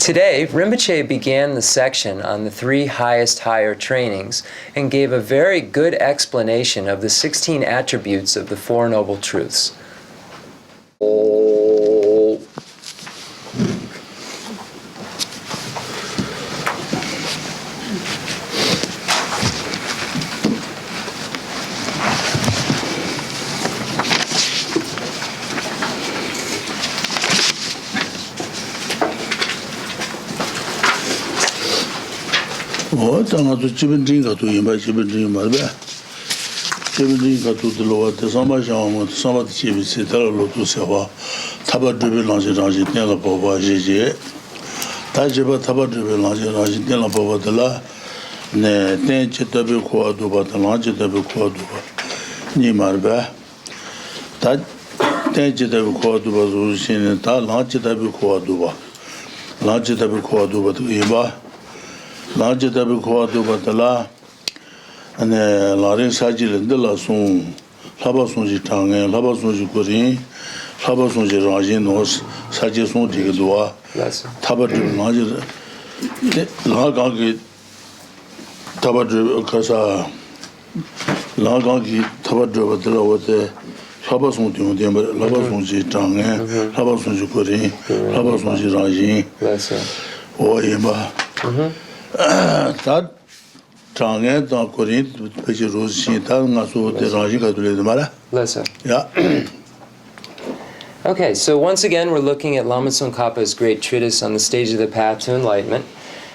Today, Rinpoche began the section on the 3 highest higher trainings and gave a very good explanation of the 16 attributes of the 4 Noble Truths. Najitabi Kuadu Batala and Larin Sajil de la Sun, Labasunji Tang, Labasunji Kurin, Labasunji Rajinos, Sajasun Tigadua, Tabatu Najir, Lagagi Tabatu Casa, Lagagi Tabatu Batala with the Labasunji, Labasunji Tang, Labasunji Kurin, Labasunji Rajin, or Yemba. That Tangan Korean, which is yeah. Okay, so once again, we're looking at Lama Tsongkhapa's great treatise on the stage of the path to enlightenment,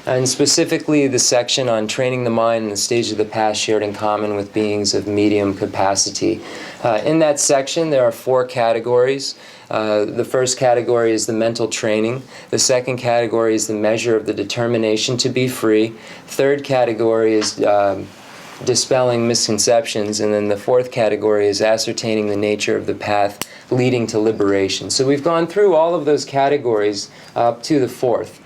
and specifically the section on training the mind and the stage of the path shared in common with beings of medium capacity. In that section, there are 4 categories. The first category is the mental training. The second category is the measure of the determination to be free. Third category is dispelling misconceptions. And then the fourth category is ascertaining the nature of the path leading to liberation. So we've gone through all of those categories up to the fourth.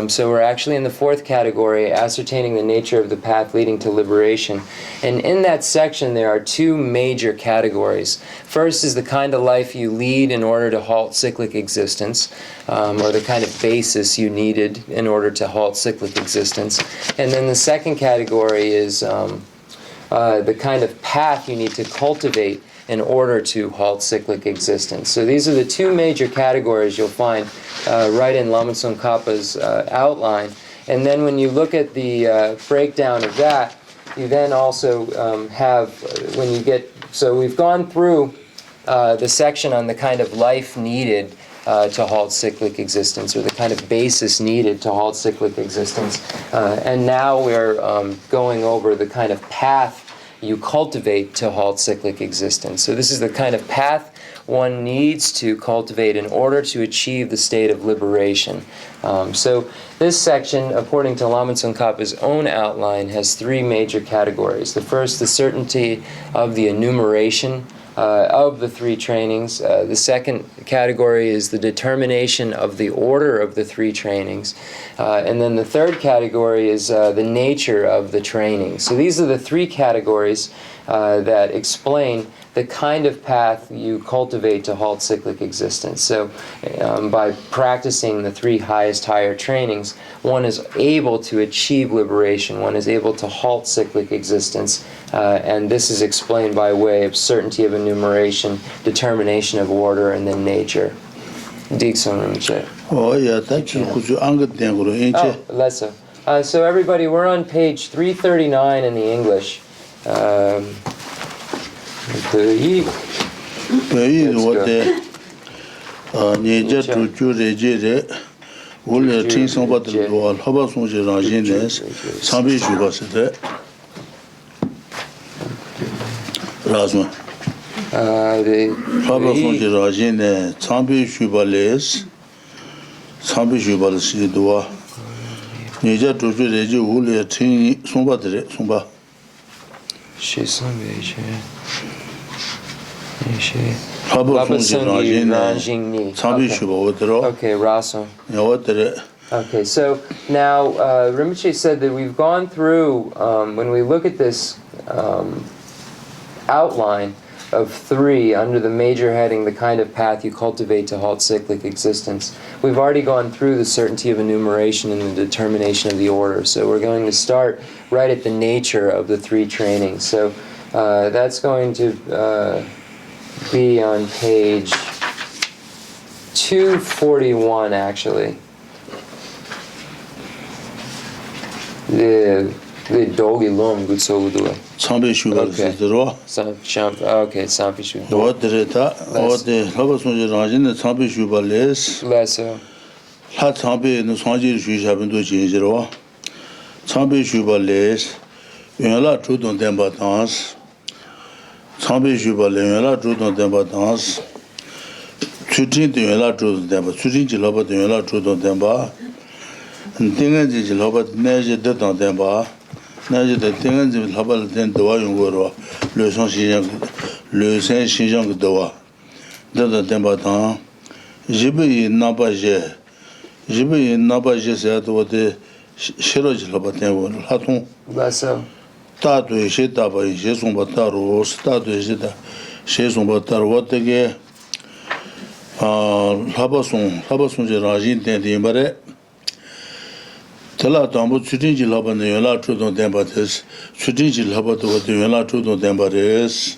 So we're actually in the fourth category, ascertaining the nature of the path leading to liberation. And in that section, there are 2 major categories. First is the kind of life you lead in order to halt cyclic existence, or the kind of basis you needed in order to halt cyclic existence. And then the second category is the kind of path you need to cultivate in order to halt cyclic existence. So these are the 2 major categories you'll find right in Lama Tsongkhapa's outline. And then when you look at the breakdown of that, you then also have, when you get, so we've gone through the section on the kind of life needed to halt cyclic existence, or the kind of basis needed to halt cyclic existence. And now we're going over the kind of path you cultivate to halt cyclic existence. So this is the kind of path one needs to cultivate in order to achieve the state of liberation. So this section, according to Lama Tsongkhapa's own outline, has 3 major categories. The first, the certainty of the enumeration of the 3 trainings. The second category is the determination of the order of the 3 trainings. And then the third category is the nature of the training. So these are the 3 categories that explain the kind of path you cultivate to halt cyclic existence. So by practicing the 3 highest higher trainings, one is able to achieve liberation, one is able to halt cyclic existence, and this is explained by way of certainty of enumeration, determination of order, and then nature. Oh, yeah, thank you. Oh, lesser. So everybody, we're on page 339 in the English. Okay, Raso. Okay, so now Rinpoche said that we've gone through, when we look at this outline, of 3 under the major heading, the kind of path you cultivate to halt cyclic existence. We've already gone through the certainty of enumeration and the determination of the order. So we're going to start right at the nature of the 3 trainings. So that's going to be on page 241, actually. The dogi lom good so do it. Sambe shuba zero. Okay, sambe shuba. What dereta? What the Labasung Rajin, the Sambe shuba less. Lesser. La Sambe no Sanji Shushab into Jinjero. Sambe shuba less. Yala Trudon Demba dance. Sambe shuba Yala Trudon Demba dance. Tutin de Yala Trudon Demba. Tutin Jilaba de Yala Trudon Demba. Dingen Jilaba Neja de Demba. 나제 대행은 좀 하발 된 도와 용거로 르선 시장 르선 시장 그 도와 너도 덴바다 집이 나바제 세도데 싫어질 바된 거 하통 맞아 다도 시다바 이제 좀 바다로 스타도 이제다 시좀 바다로 어떻게 하바송 제 라진 된데 말에 Tela tambo Tsutinji laba ne yonla chudon tenpa tes, Tsutinji laba to wate yonla chudon tenpa res,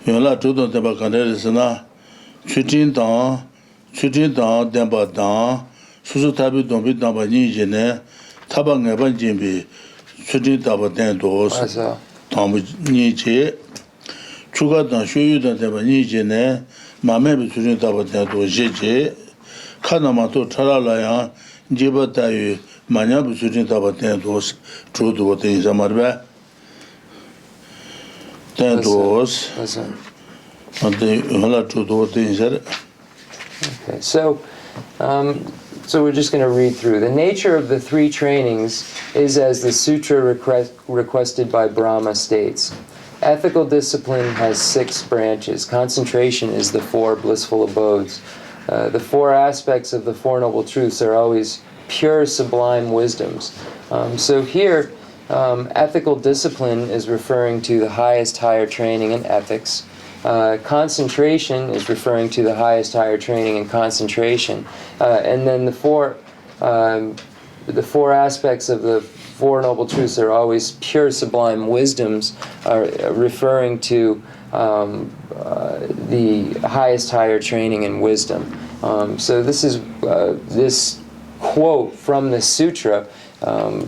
yonla chudon tenpa kante res na, Tsutin tang tenpa tang, susu tabi dombi tangpa nyingi ne, taba ngaban jimbi, Tsutin taba ten tos, tambo nyingi, chuka tang shuyu tang tenpa nyingi ne, mamebi Tsutin taba ten tos jeje, kanama to charala yang, jiba tayu, Manya Busurin Tabaten dos, true to what is a marba. Ten dos, and the Hula true to what is it. Okay, so we're just going to read through. The nature of the 3 trainings is as the sutra requested by Brahma states. Ethical discipline has 6 branches. Concentration is the 4 blissful abodes. The 4 aspects of the 4 noble truths are always pure sublime wisdoms. So here, ethical discipline is referring to the highest higher training in ethics. Concentration is referring to the highest higher training in concentration. And then the 4 aspects of the 4 noble truths are always pure sublime wisdoms, are referring to the highest higher training in wisdom. So this is this quote from the sutra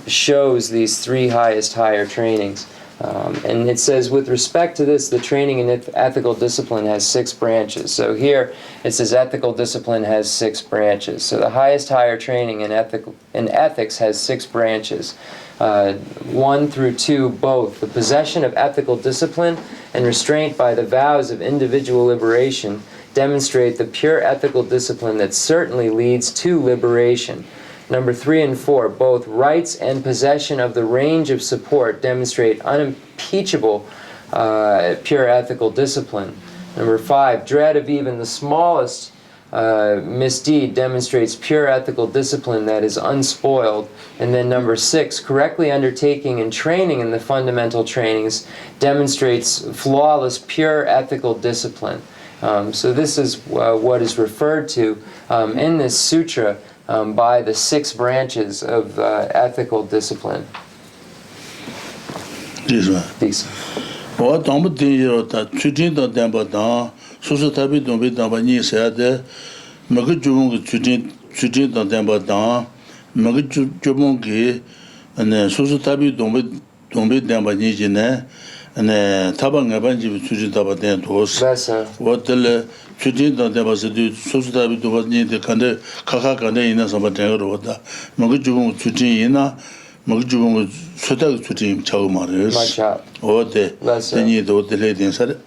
shows these 3 highest higher trainings. And it says, with respect to this, the training in ethical discipline has 6 branches. So here it says ethical discipline has 6 branches. So the highest higher training in ethics has 6 branches. 1 through 2 both. The possession of ethical discipline and restraint by the vows of individual liberation demonstrate the pure ethical discipline that certainly leads to liberation. Number 3 and 4, both rights and possession of the range of support demonstrate unimpeachable pure ethical discipline. Number 5, dread of even the smallest misdeed demonstrates pure ethical discipline that is unspoiled. And then number 6, correctly undertaking and training in the fundamental trainings demonstrates flawless pure ethical discipline. So this is what is referred to in this sutra by the 6 branches of ethical discipline. This one. These. What don't you that treating the Dambada, Susu Tabi don't be done by Ni said, Magajung treating the Dambada, Magajumungi, and then Susu Tabi don't be done by Nijine, and Tabang Abanji treating Tabadan toast. What the treating the Dambasa, Susu Tabi to what need the Kakakane in a Sabatanga or what Magajung treating Ina. Magjung Sotak to team Chaumaris. Or the need the lady said.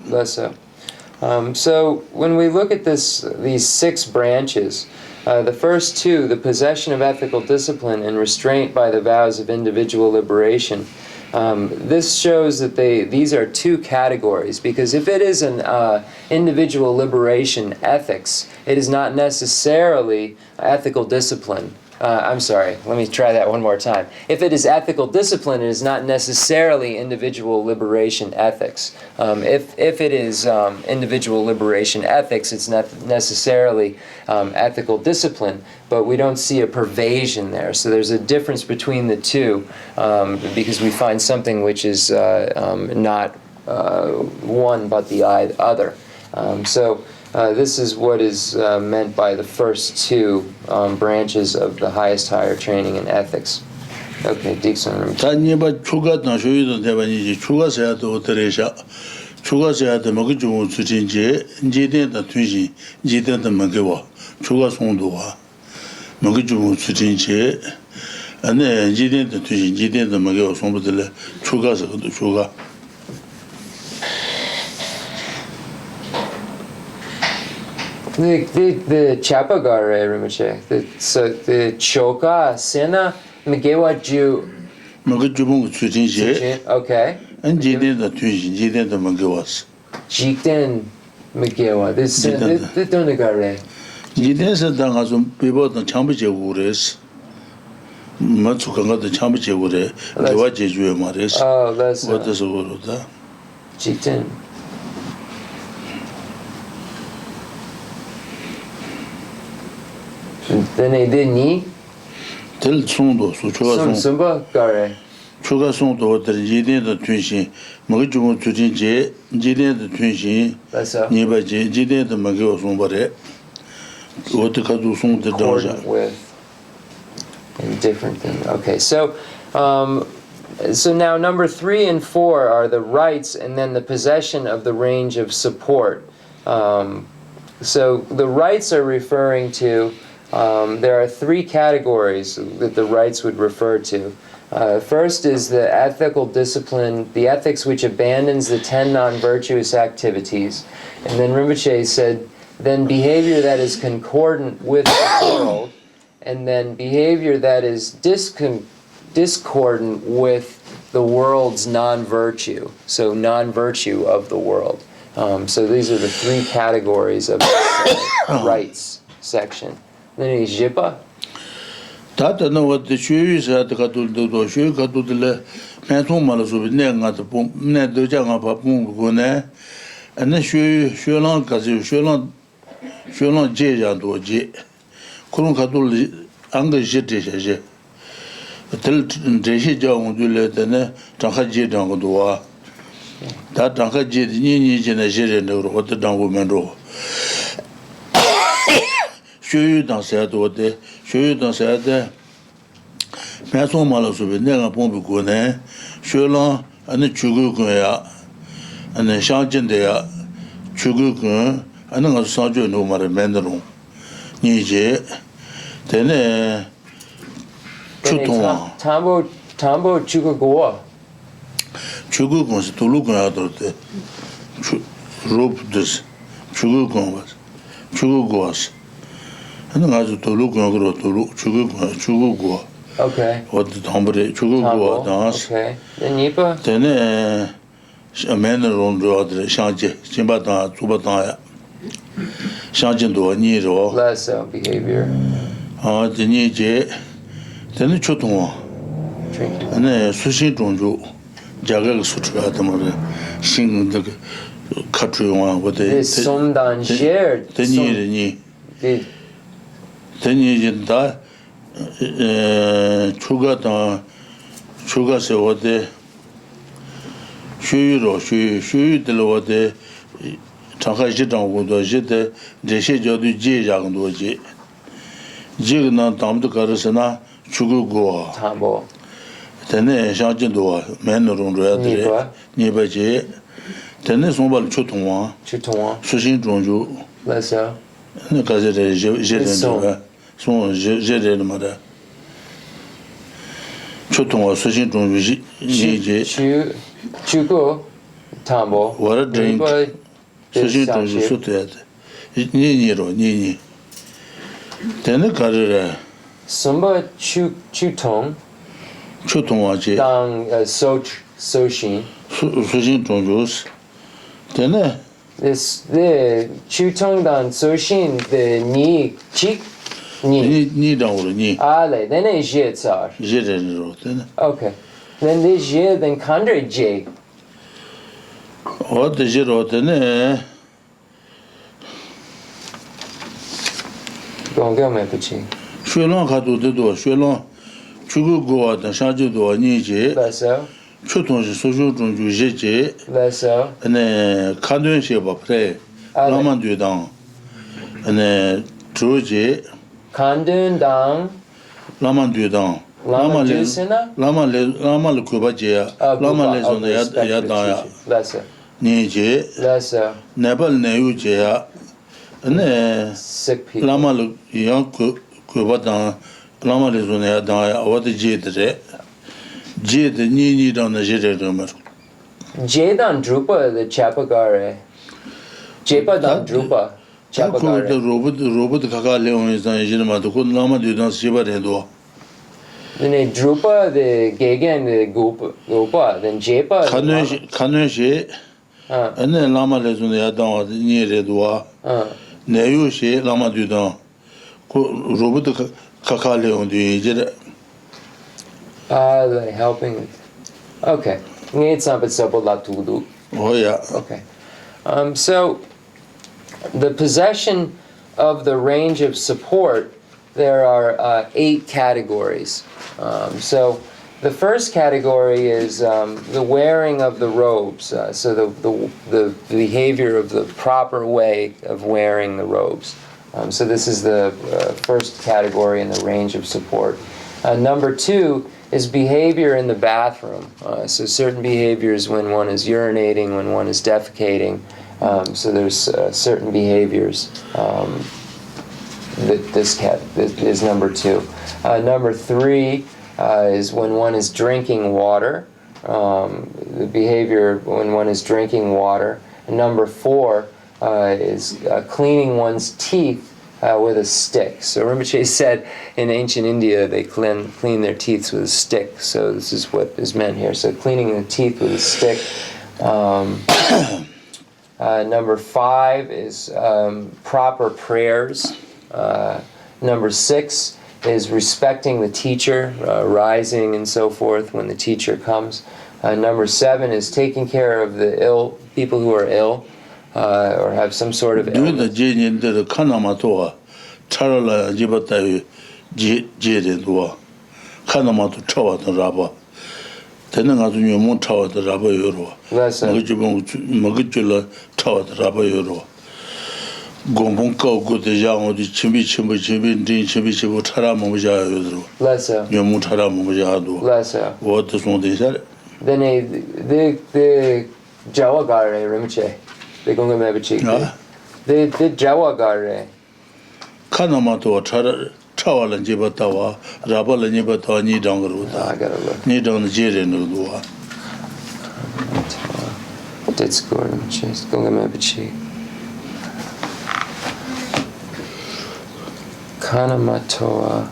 So when we look at these 6 branches, the first 2, the possession of ethical discipline and restraint by the vows of individual liberation, this shows that these are 2 categories, because if it is an individual liberation ethics, it is not necessarily ethical discipline. I'm sorry, let me try that one more time. If it is ethical discipline, it is not necessarily individual liberation ethics. If it is individual liberation ethics, it's not necessarily ethical discipline, but we don't see a pervasion there. So there's a difference between the two because we find something which is not one but the other. This is what is meant by the first two branches of the highest higher training in ethics. Okay, Dikson Rinpoche. 단니바 추가도 쇼유도 대반이지 추가세야도 들으셔. 추가세야도 먹을 좀 수진지 이제된다 투지 이제된다 먹어. 추가 송도와 먹을 좀 수진지 안에 이제된다 투지 이제된다 먹어 송부들 추가서도 추가. The Chapagare Rinpoche, the Choka, Sena, Megewa Ju. 먹을 수진지. Okay. 이제된다 투지 이제된다 먹어왔어. Jikden Megewa. This the Donagare. 이제서 당가서 비보던 참부 제고래스. 맞추간가도 참부 제고래. 대화 제주에 말했어. Oh, that's 어디서 그러다. Jikden. Then they did ni. 될 송도 수초가 송. Sumba Gare. 추가 송도 어들 이제된다 투지 먹을 좀 수진지 이제된다 투지. That's a 니바지 이제된다 먹어 송바래. 어떻게도 송도 accordant with and different than. Okay, so now number 3 and 4 are the rights and then the possession of the range of support. So the rights are referring to. There are 3 categories that the rights would refer to. First is the ethical discipline, the ethics which abandons the 10 non-virtuous activities. And then Rinpoche said, then behavior that is concordant with the world, and then behavior that is discordant with the world's non-virtue, so non-virtue of the world. So these are the 3 categories of the rights section. Then Jipa. 다들 어디 쉬유사도 가도도 쉬유 가도들 맨송말로 내가도 내 도장아 바쁜거네 안에 쉬유랑 가지 쉬유랑 제자도지 그런 가도를 안가 제대시제 들 제시 정도를 때네 장하제장도 와 다 장하제 니니제네 제레로 어디 당고면로 쉬유 당세도데 쉬유 당세데 매송말로 내가 본부고네 쉬유랑 안에 죽을거야 안에 샤진데야 죽을거 안에 가서 사줘 놓으면 맨들로 이제 되네 추통아 tambo 죽을거와 죽을거서 돌로거야 돌때 롭드스 죽을거와서 하는 아주 돌로거야 그러 죽을거 Okay. 어디 담버에 죽을거 다스 Okay. Then Nipa. 되네 맨으로 로드 샹제 진바다 주바다야 샹진도 니로 Less behavior. 아 되니제 되네 초통아 Drinking. 네 수신 종주 자각 수출하다 말에 신의 카트용아 어디 This somdan shared. 되니니 The 되니진다 추가서 어디 쉬유들 어디 장하시장고도 제대 제시저도 제장도지 지금은 담도 가르스나 죽고 tambo. 되네 샤진도 맨으로로 돼 니바지 되네 송발 초통와 Chutonwa. 수신 종주 Less. 네 가제레 제레는 송 제레는 말아 초통와 수신 종주 이제 Chugo. Tambo. What a drink. Nipa. 수신 종주 수트야 니니로 니니 되네 가르래 Sumba chutong. 초통와지 Dang soshin. 수신 종주스 This the chutong dan soshin the ni chik Ni dang ro ni. Ale, then a je tsar. Je de ro de. Okay. Then the je, then kandre je. O de je ro de ne. Gongyo me pichi. Shui long ka du de do, shui long chu gu go da sha ju do ni je. Leso. Chu tong shi su ju zhong ju je je. Leso. Ne kan duen xie ba pre. Lama du dang. Ne zhu je. Kandun dang. Lama du dang. Lama jusina? Lama le ku ba je ya. Lama le zong ya dang ya. Leso. Ni je. Leso. Nepal ne yu je ya. Ne Sick people. lama le yang ku ba dang. Lama le zong ya dang ya. Wa de je de re. Je de ni dang na je de de mer. Jedan Drupa the Chapagare. Jepa dan Drupa. 자 그거 Chapagare. 로봇 가가 레온에서 이제는 마도 그 남아 되던 시바래도 Then a Drupa the Gegen the Gopa. Then Jepa. 간외시 안에 라마레존에 야당 니레도와 내유시 라마 되던 그 로봇 가가 레온도 이제 They're helping. Okay. It's not but simple la tudu. 뭐야 Okay. So the possession of the range of support, there are 8 categories. So the first category is the wearing of the robes. So the behavior of the proper way of wearing the robes. So this is the first category in the range of support. Number 2 is behavior in the bathroom. So certain behaviors when one is urinating, when one is defecating. So there's certain behaviors that this is number 2. Number 3 is when one is drinking water. The behavior when one is drinking water. And number 4 is cleaning one's teeth with a stick. So Rinpoche said in ancient India they clean their teeth with a stick. So this is what is meant here. So cleaning the teeth with a stick. Number 5 is proper prayers. Number 6 is respecting the teacher, rising and so forth when the teacher comes. Number 7 is taking care of the ill, people who are ill. Or have some sort of illness. 제년들 카나마토와 차라라 집었다요 제제도와 카나마토 차와도 라바 되는 아주 못 차와도 라바요로 먹을줄 차와도 라바요로 공봉 거고도 양어디 침비 차라 먹자요로 못 차라 먹자도 what son데살 Then the Jawagare Rinpoche. The Gonga Mebachi. The Jawagare. 카나마토 차와는 집었다와 라바는 집었다와 니 당으로다. I gotta look. 니 당은 제레노도와. That's good Rinpoche. Gonga Mebachi. Kanamatoa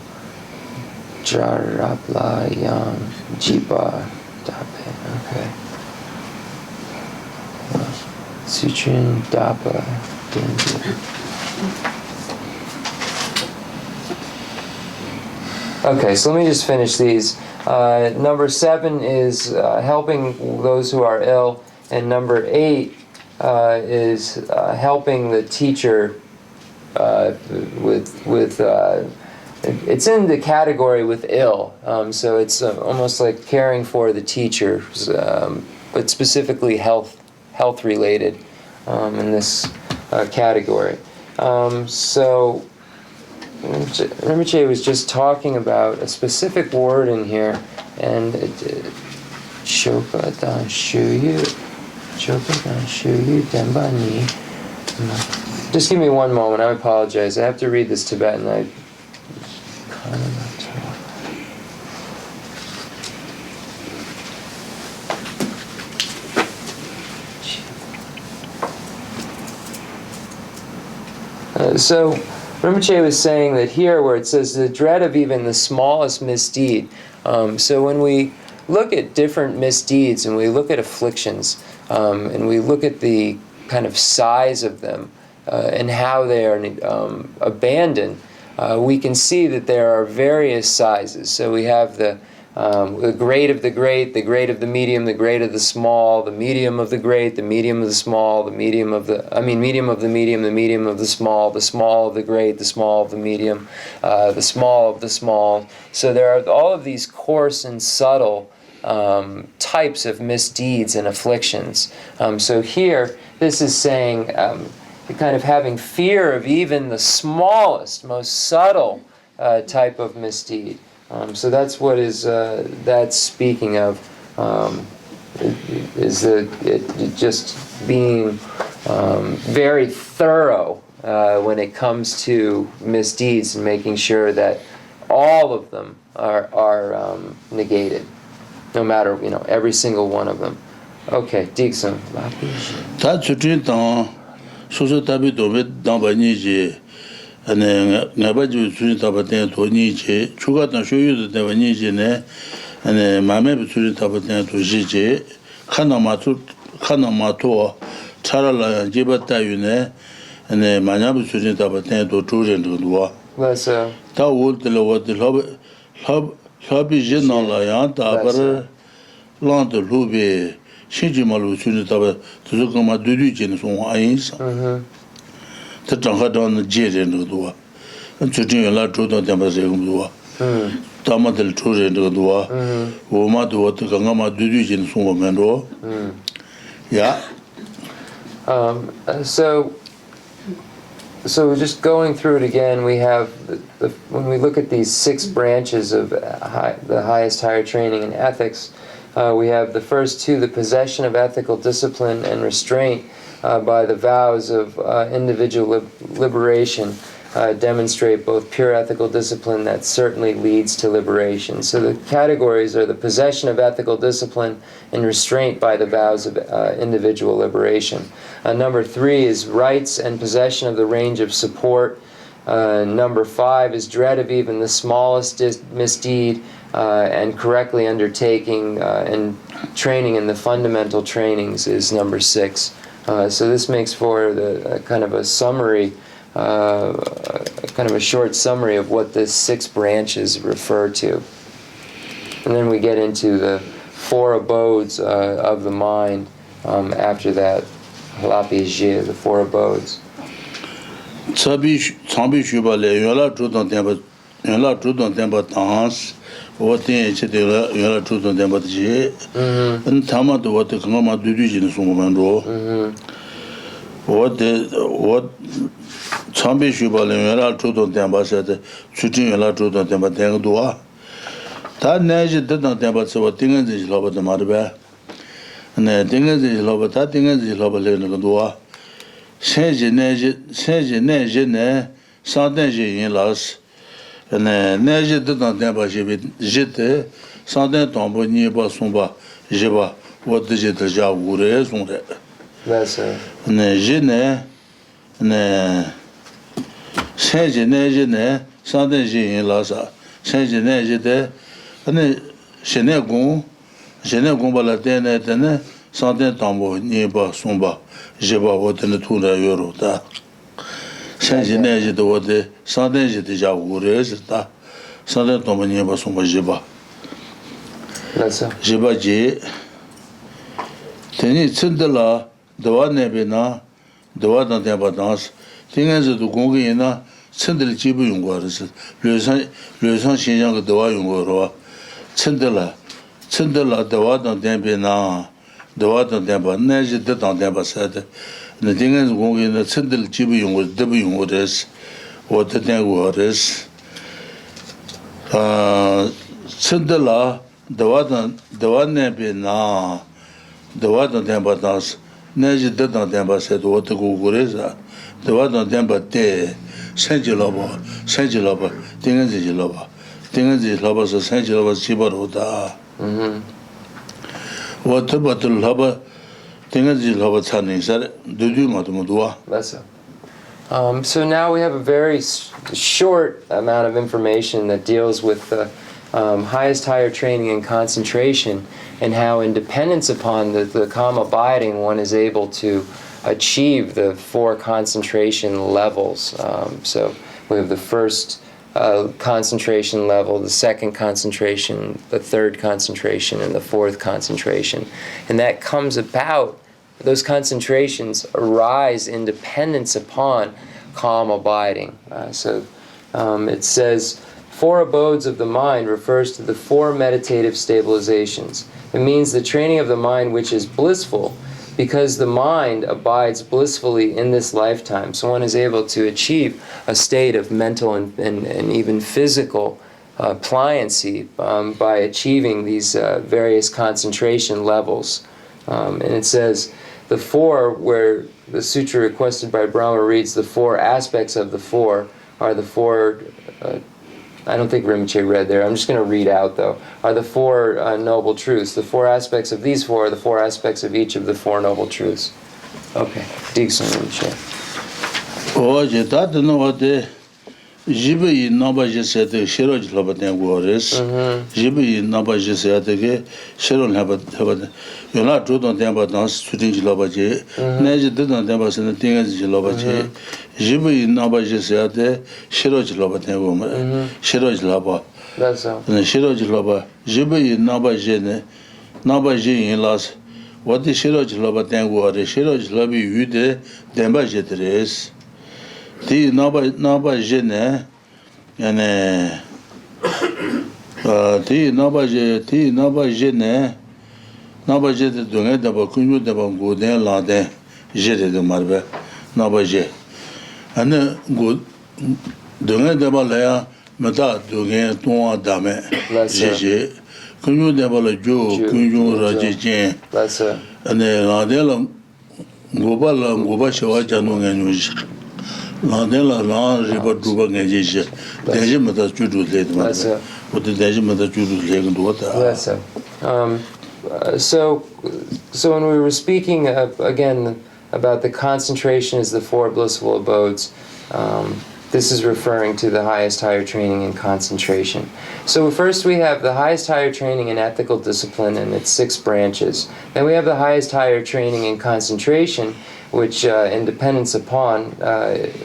Jarabla Yang Jiba Dape. Okay. Sutrin Dapa Danger. Okay, so let me just finish these. Number 7 is helping those who are ill, and number 8 is helping the teacher with it's in the category with ill, so it's almost like caring for the teacher, but specifically health related in this category. So Rinpoche was just talking about a specific word in here, and Shoka Dan Shuyu Demba Ni. Just give me one moment, I apologize. I have to read this Tibetan. So Rinpoche was saying that here where it says the dread of even the smallest misdeed, so when we look at different misdeeds and we look at afflictions and we look at the kind of size of them and how they are abandoned, we can see that there are various sizes. So we have the great of the great, the great of the medium, the great of the small, the medium of the great, the medium of the small, the medium of the, medium of the medium, the medium of the small of the great, the small of the medium, the small of the small. So there are all of these coarse and subtle types of misdeeds and afflictions. So here, this is saying kind of having fear of even the smallest, most subtle type of misdeed. So that's what is that's speaking of, is it just being very thorough when it comes to misdeeds and making sure that all of them are negated, no matter, every single one of them. Okay, Dixon. 소소 답이 도베 담바니지 아니 나바주 수리 답한테 돈이지 추가단 쇼유도 되니지네 아니 마메 수리 답한테 도지지 카나마토 차라라 제바타유네 아니 마냐부 수리 답한테 도 조전도와 맞아 다 올들어도 협이 지나라야 다버 란드 루비 신지말로 수리 답에 두고마 두두지는 송아인사 더 장하던 제전도와 저진라 조도 담바세금도와 다마들 조전도와 오마도 어떻게 강가마 두두지는 송오면도 yeah. So just going through it again, we have when we look at these 6 branches of the highest higher training in ethics, we have the first 2, the possession of ethical discipline and restraint by the vows of individual liberation, demonstrate both pure ethical discipline that certainly leads to liberation. So the categories are the possession of ethical discipline and restraint by the vows of individual liberation. Number 3 is rights and possession of the range of support. Number 5 is dread of even the smallest misdeed, and correctly undertaking and training in the fundamental trainings is number 6. So this makes for the kind of a summary, kind of a short summary of what the 6 branches refer to. And then we get into the 4 abodes of the mind after that. Halapijie, the 4 abodes. Tsabi shubale yola trudan temba tans wotin chete yola trudan temba ji en tama do wote kama dudu jin sumando what tsabi shubale yola trudan temba sete chutin yola trudan temba teng doa ta neje dedan temba so dingen ji loba de marbe ne dingen ji loba ta dingen ji loba le no doa sentient ne santen yin las ne je de dans den ba j'étais santen tombe ni ba son ba je ba what de je déjà ouvre son de ne je ne sentient ne santen yin las sentient ne je de ne je ne gon ba la ne santen tombe ni ba son ba je ba what ne tout la euro da sentient ne je de what de santen je déjà ouvre ça santen tombe ni ba son ba je ba je ba je teni tsindala dawa ne be na dawa dans des badances dingen je de gong yin na tsindala ji bu yong guo de le san xin yang de dawa yong guo ro tsindala dawa dans des be na dawa dans des ba ne je de dans des ba sa de ne dingen je gong yin na tsindala ji bu yong guo de bu yong guo de wo de den guo de tsindala dawa ne be na dawa dans des badances ne je de dans des ba sa de wo de guo guo de sa dawa dans des ba de sentient là-bas dingen je là-bas ça sentient là-bas ji ba ro da what about the lava dingen je là-bas chanin sa de du ma de mo doa. So now we have a very short amount of information that deals with the highest higher training and concentration, and how in dependence upon the calm abiding one is able to achieve the 4 concentration levels. So we have the first concentration level, the second concentration, the third concentration, and the fourth concentration. And that comes about, those concentrations arise in dependence upon calm abiding. It says, 4 abodes of the mind refers to the 4 meditative stabilizations. It means the training of the mind which is blissful, because the mind abides blissfully in this lifetime. So one is able to achieve a state of mental and even physical pliancy by achieving these various concentration levels. And it says, the 4, where the sutra requested by Brahma reads, the 4 aspects of the 4 are the 4... I don't think Rinpoche read there. I'm just going to read out, though. Are the 4 noble truths. The 4 aspects of these 4 are the 4 aspects of each of the 4 noble truths. Okay. Digsun Rinpoche. Oje, that no what the Jibi Nabaji said the Shiroj Labadan Waters. Jibi Nabaji said the Shiron Labat. You're not true on them about dance, shooting Labaji. Naja didn't them about the things Labaji. Jibi Nabaji said the Shiroj Labadan woman. Shiroj Laba. That's all. And Shiroj Laba. Jibi Nabaji Nabaji in last. What the Shiroj Labadan water, Shiroj Labi Ude, Dembajetres. The Naba Jene and the Naba Jene Naba Jet Dunga de Bacunu de Bangoden Lade Jede de Marbe Naba Je and then good Dunga de Balea Meta Dunga Tonga Dame Jeje Kunu de Balajo Kunu Rajijen and then Ladela Gobala Gobashawa Janung and Landela Lan River Duba Gajish, Dajimata Judu Late Mother, what the Dajimata Judu Lake water. So when we were speaking again about the concentration as the 4 blissful abodes, this is referring to the highest higher training in concentration. So first we have the highest higher training in ethical discipline and its 6 branches. Then we have the highest higher training in concentration, which in dependence upon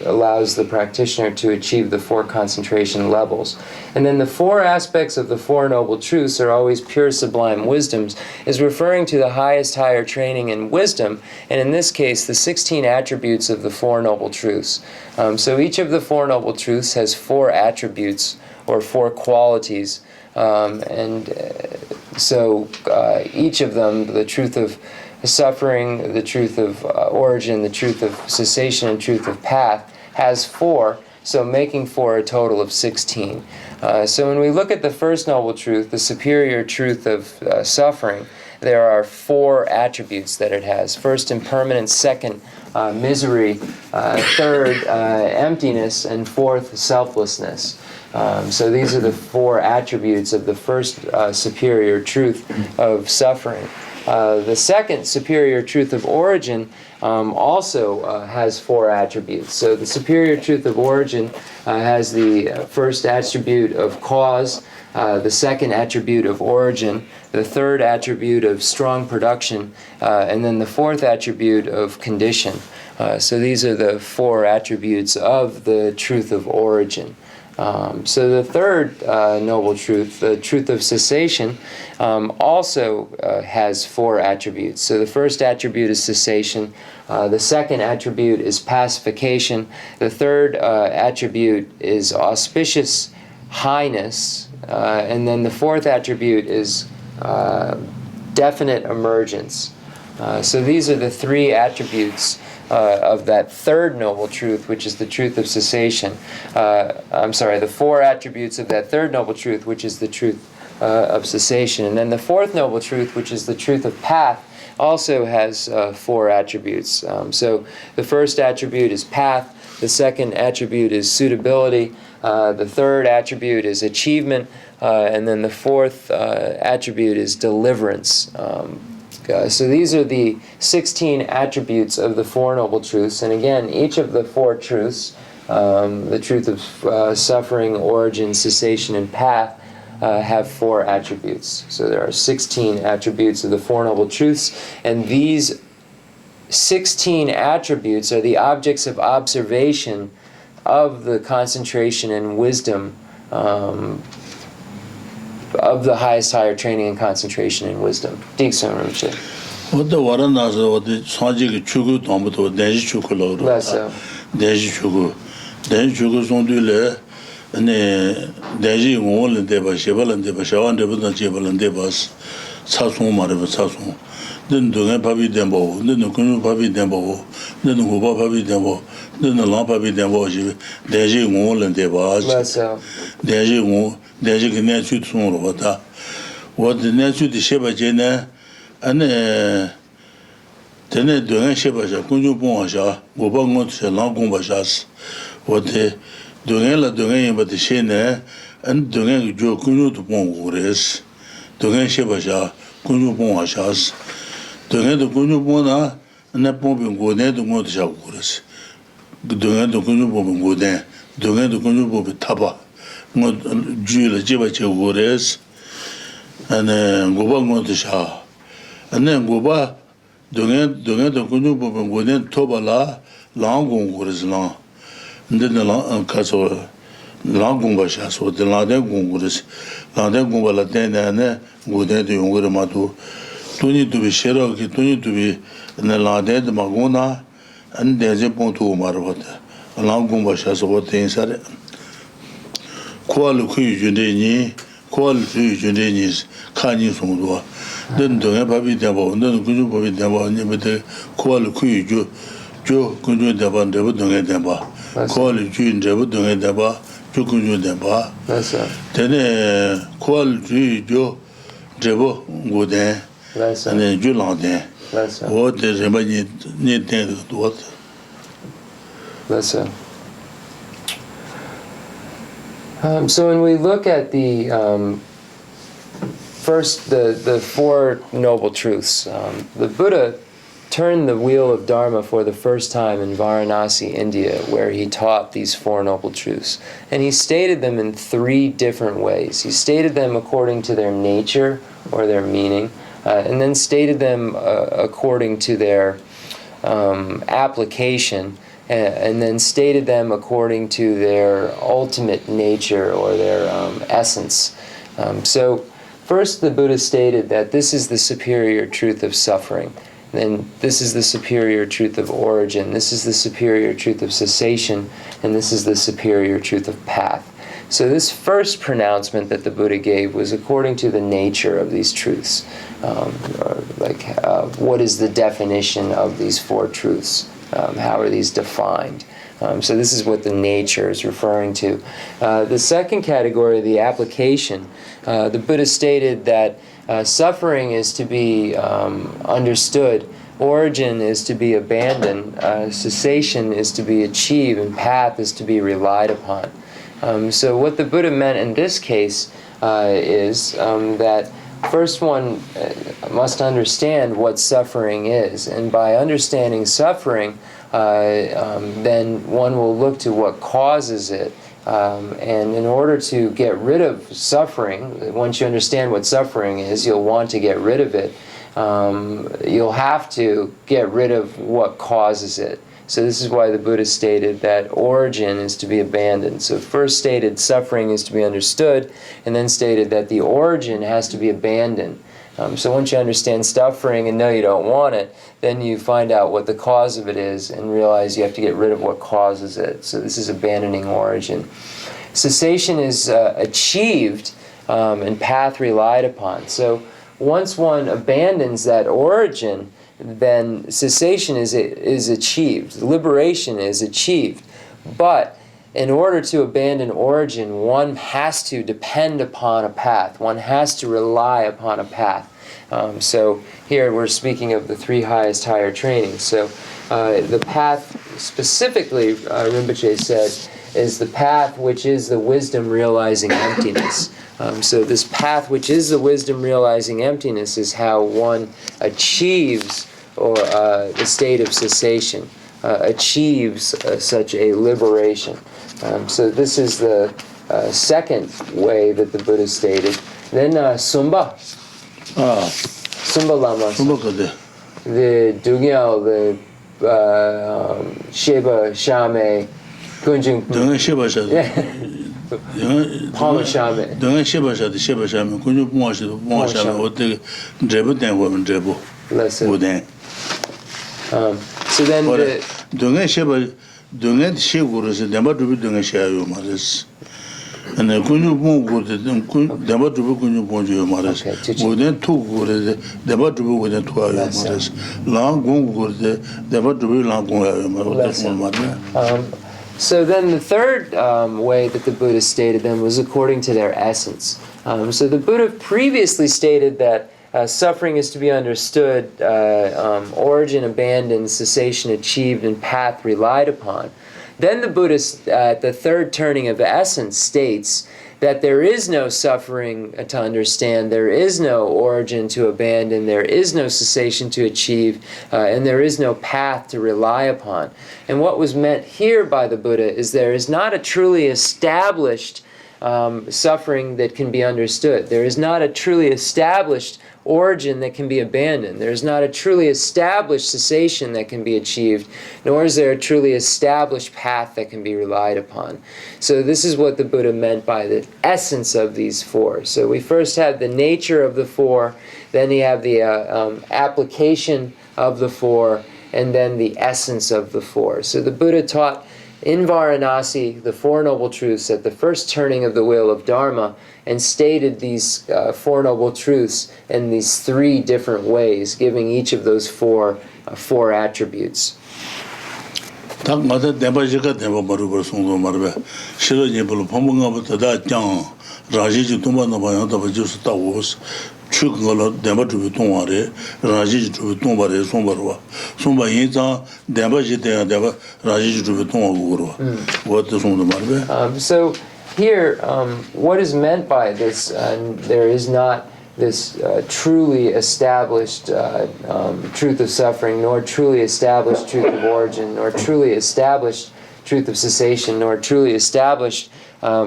allows the practitioner to achieve the 4 concentration levels. And then the 4 aspects of the 4 noble truths are always pure sublime wisdoms, is referring to the highest higher training in wisdom, and in this case the 16 attributes of the 4 noble truths. So each of the 4 noble truths has 4 attributes or 4 qualities, so each of them, the truth of suffering, the truth of origin, the truth of cessation, and truth of path, has 4, so making 4 a total of 16. So when we look at the first noble truth, the superior truth of suffering, there are 4 attributes that it has. First, impermanence. Second, misery. Third, emptiness. And fourth, selflessness. So these are the 4 attributes of the first superior truth of suffering. The second superior truth of origin also has 4 attributes. So the superior truth of origin has the first attribute of cause, the second attribute of origin, the third attribute of strong production, and then the fourth attribute of condition. So these are the 4 attributes of the truth of origin. So the third noble truth, the truth of cessation, also has 4 attributes. So the first attribute is cessation, the second attribute is pacification, the third attribute is auspicious highness, and then the fourth attribute is definite emergence. So these are the 3 attributes of that third noble truth, which is the truth of cessation. The 4 attributes of that third noble truth, which is the truth of cessation. And then the fourth noble truth, which is the truth of path, also has 4 attributes. So the first attribute is path, the second attribute is suitability, the third attribute is achievement, and then the fourth attribute is deliverance. So these are the 16 attributes of the 4 noble truths. And again, each of the 4 truths, the truth of suffering, origin, cessation, and path, have 4 attributes. So there are 16 attributes of the 4 noble truths. And these 16 attributes are the objects of observation of the concentration and wisdom of the highest higher training and concentration in wisdom. Khensur Rinpoche. What what the Sanjig Chugu Tombo, Deji Chukulo, Less so. Deji Chugu Sondule, and Deji Wall and Deba, Sheval and Deba, Shawan Deba, Jebel and Debas, Sasson, Mareva Sasson. Then the Papi Dembo, then the Kunu Papi Dembo, then the Huba Papi Dembo, then the Lampa Papi Dembo, Deji Wall and Debas. Less so. Deji Nesu Sonrota. What the Nesu the Sheba Jena and then doing Sheba, Kunju Bonja, Wobang to Langong Bashas. What the doing but the Shene and doing Jo Kunju to Bongures, doing Sheba, Kunju Bonjas, doing the Kunju Bona and that pumping go there to go to Shagures. Doing the Kunju Bobin go there, doing the Kunju Bobi Taba. Jula Jibache Gores and Goba Montisha. And then Goba doing the Kunu Boden Tobala, Langong Gores Long. And then the Castle Langong Bashas or the Lade Gungures, Lade Gumbala Tena and Goden to Yunguramato. Tuni to be Cherokee, Tuni to be in the Lade Magona and there's a Pontu Marvata. Langong Bashas or things are. Kuala Kui Jundini, Kuala Kui Jundinis, Kani Songua. Then the Papi Dabo, then the Kuju Papi Dabo, and the Kuala Kui Jo Kunju Daba, Devo Dunga Daba, Kuala Jun Devo Dunga Daba, Jo Kunju Daba. Then Kuala Jui Jo Devo Goden, and then Julande. What is everybody need to what? So when we look at the first, the Four Noble Truths, the Buddha turned the wheel of Dharma for the first time in Varanasi, India, where he taught these Four Noble Truths. And he stated them in three different ways. He stated them according to their nature or their meaning, and then stated them according to their application, and then stated them according to their ultimate nature or their essence. So first the Buddha stated that this is the superior truth of suffering, then this is the superior truth of origin, this is the superior truth of cessation, and this is the superior truth of path. So this first pronouncement that the Buddha gave was according to the nature of these truths, what is the definition of these four truths? How are these defined? So this is what the nature is referring to. The second category, the application, the Buddha stated that suffering is to be understood, origin is to be abandoned, cessation is to be achieved, and path is to be relied upon. So what the Buddha meant in this case is that first one must understand what suffering is, and by understanding suffering, then one will look to what causes it. And in order to get rid of suffering, once you understand what suffering is, you'll want to get rid of it. You'll have to get rid of what causes it. So this is why the Buddha stated that origin is to be abandoned. So first stated suffering is to be understood, and then stated that the origin has to be abandoned. So once you understand suffering and know you don't want it, then you find out what the cause of it is and realize you have to get rid of what causes it. So this is abandoning origin. Cessation is achieved and path relied upon. So once one abandons that origin, then cessation is achieved, liberation is achieved. But in order to abandon origin, one has to depend upon a path. One has to rely upon a path. So here we're speaking of the three highest higher trainings. So the path specifically, Rinpoche said, is the path which is the wisdom realizing emptiness. So this path which is the wisdom realizing emptiness is how one achieves or the state of cessation, achieves such a liberation. So this is the second way that the Buddha stated. Then Sumba. Sumba Lama. The Dugyal, the Sheba Shame, Kunjung. Pamashame. Dunga Sheba Kunju Pumashame, what the Drebu woman Drebu. Listen. So then the Dunga Sheba Dunga Shigurus, never to be Dunga Shayu Maris. And the Kunju Pum, never to be Kunju Ponju Maris. Within 2 good, never to be within 12 Maris. Long good, never to be long Maris. So then the third way that the Buddha stated them was according to their essence. So the Buddha previously stated that suffering is to be understood, origin abandoned, cessation achieved, and path relied upon. Then the Buddha, at the third turning of essence, states that there is no suffering to understand, there is no origin to abandon, there is no cessation to achieve, and there is no path to rely upon. And what was meant here by the Buddha is there is not a truly established suffering that can be understood. There is not a truly established origin that can be abandoned. There is not a truly established cessation that can be achieved, nor is there a truly established path that can be relied upon. So this is what the Buddha meant by the essence of these 4. So we first have the nature of the 4, then you have the application of the 4, and then the essence of the 4. So the Buddha taught in Varanasi the 4 Noble Truths at the first turning of the wheel of Dharma, and stated these 4 Noble Truths in these 3 different ways, giving each of those 4 attributes. So here, what is meant by this? There is not this truly established truth of suffering, nor truly established truth of origin, nor truly established truth of cessation, nor truly established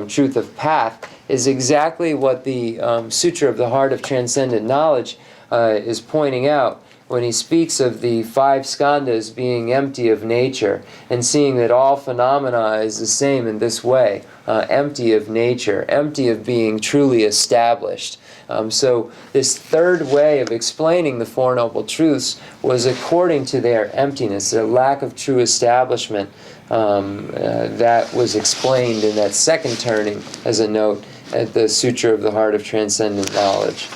truth of path, is exactly what the Sutra of the Heart of Transcendent Knowledge is pointing out when he speaks of the 5 skandhas being empty of nature and seeing that all phenomena is the same in this way, empty of nature, empty of being truly established. So this third way of explaining the 4 Noble Truths was according to their emptiness, their lack of true establishment, that was explained in that second turning as a note at the Sutra of the Heart of Transcendent Knowledge.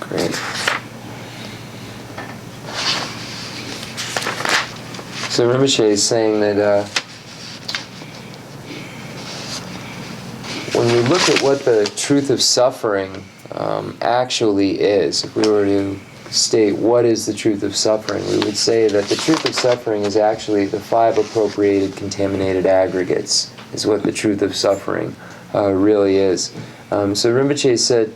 Great. So Rinpoche is saying that when we look at what the truth of suffering actually is, if we were to state what is the truth of suffering, we would say that the truth of suffering is actually the 5 appropriated contaminated aggregates, is what the truth of suffering really is. So Rinpoche said,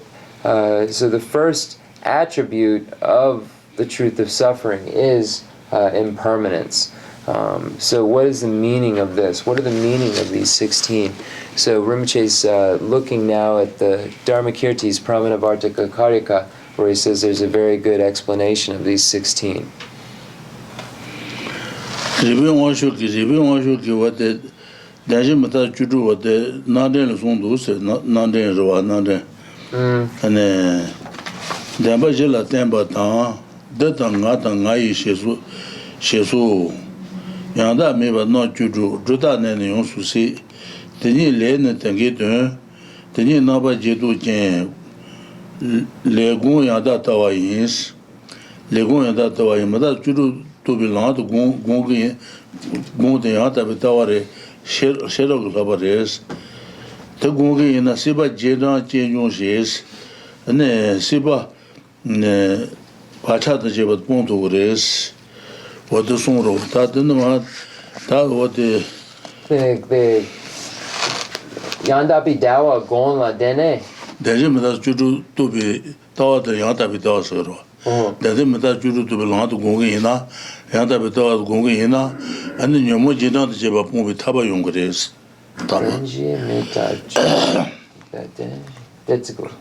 so the first attribute of the truth of suffering is impermanence. So what is the meaning of this? What are the meaning of these 16? So Rinpoche's looking now at the Dharmakirti's Pramanavartika Karika, where he says there's a very good explanation of these 16. Yanda meba no juju, juda nene yon susi, teni le ne tengi dun, teni naba jedu jen, legun yanda tawa yins, legun yanda tawa yin, mada juju tubi landu gungi, gungi yanda tawa re, sherog laba res, te gungi yina siba jedan jen yon shes, ne siba, ne, pachata jeba pontu res, what the song of that in the month, that what the Yandapi Dawa Gon La Dene. Dajimata Judu to be Tawa the Yantabi Dawsero. Dajimata Judu to belong to Gongina, Yantabi Dawa Gongina, and then your Mojina the Jebapon with Taba Yungres. That's good.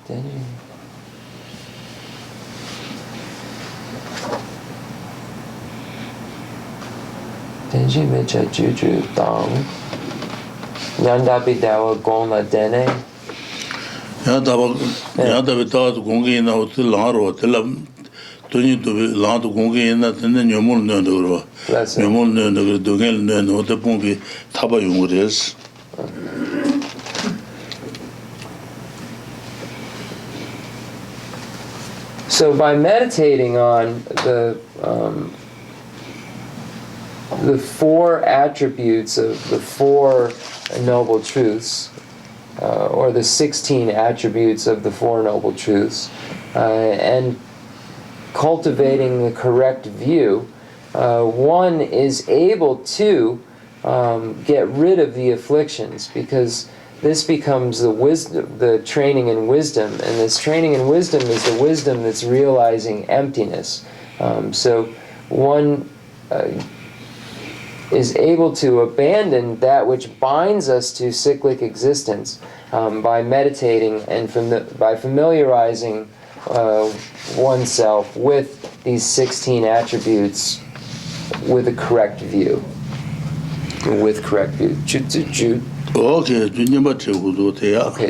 Tenji mecha juju dong. Yandapi dawa gon la dene. Yantabi Dawa Gongina, Hotel Laro, Telam, Tony to be Land Gongina, and then your moon no, your moon no, Dungel no, the Pombi Taba Yungres. So by meditating on the four attributes of the Four Noble Truths, or the 16 attributes of the Four Noble Truths, and cultivating the correct view, one is able to get rid of the afflictions, because this becomes the wisdom, the training in wisdom, and this training in wisdom is the wisdom that's realizing emptiness. So one is able to abandon that which binds us to cyclic existence by meditating and by familiarizing oneself with these 16 attributes with a correct view. With correct view. Okay,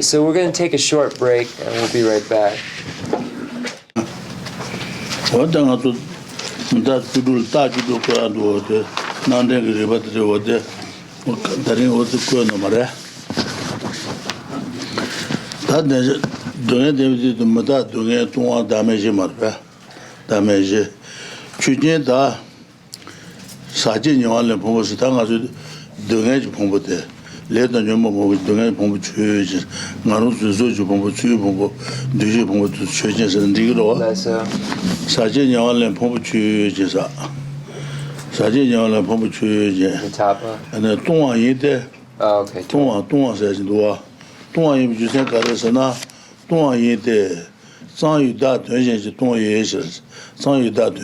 so we're going to take a short break and we'll be right back. Later, you move doing pomp churches, Maruzu Zoju pomp pomp, Duji pomp churches and Digro. Sajin Yalan pomp churches, Sajin Yalan pomp churches, and the Tonga Yete, Tonga says in Dua, Tonga Yusan Carasana, Tonga Yete, San Yu Dat, Tonga Yeses, San Yu Dat,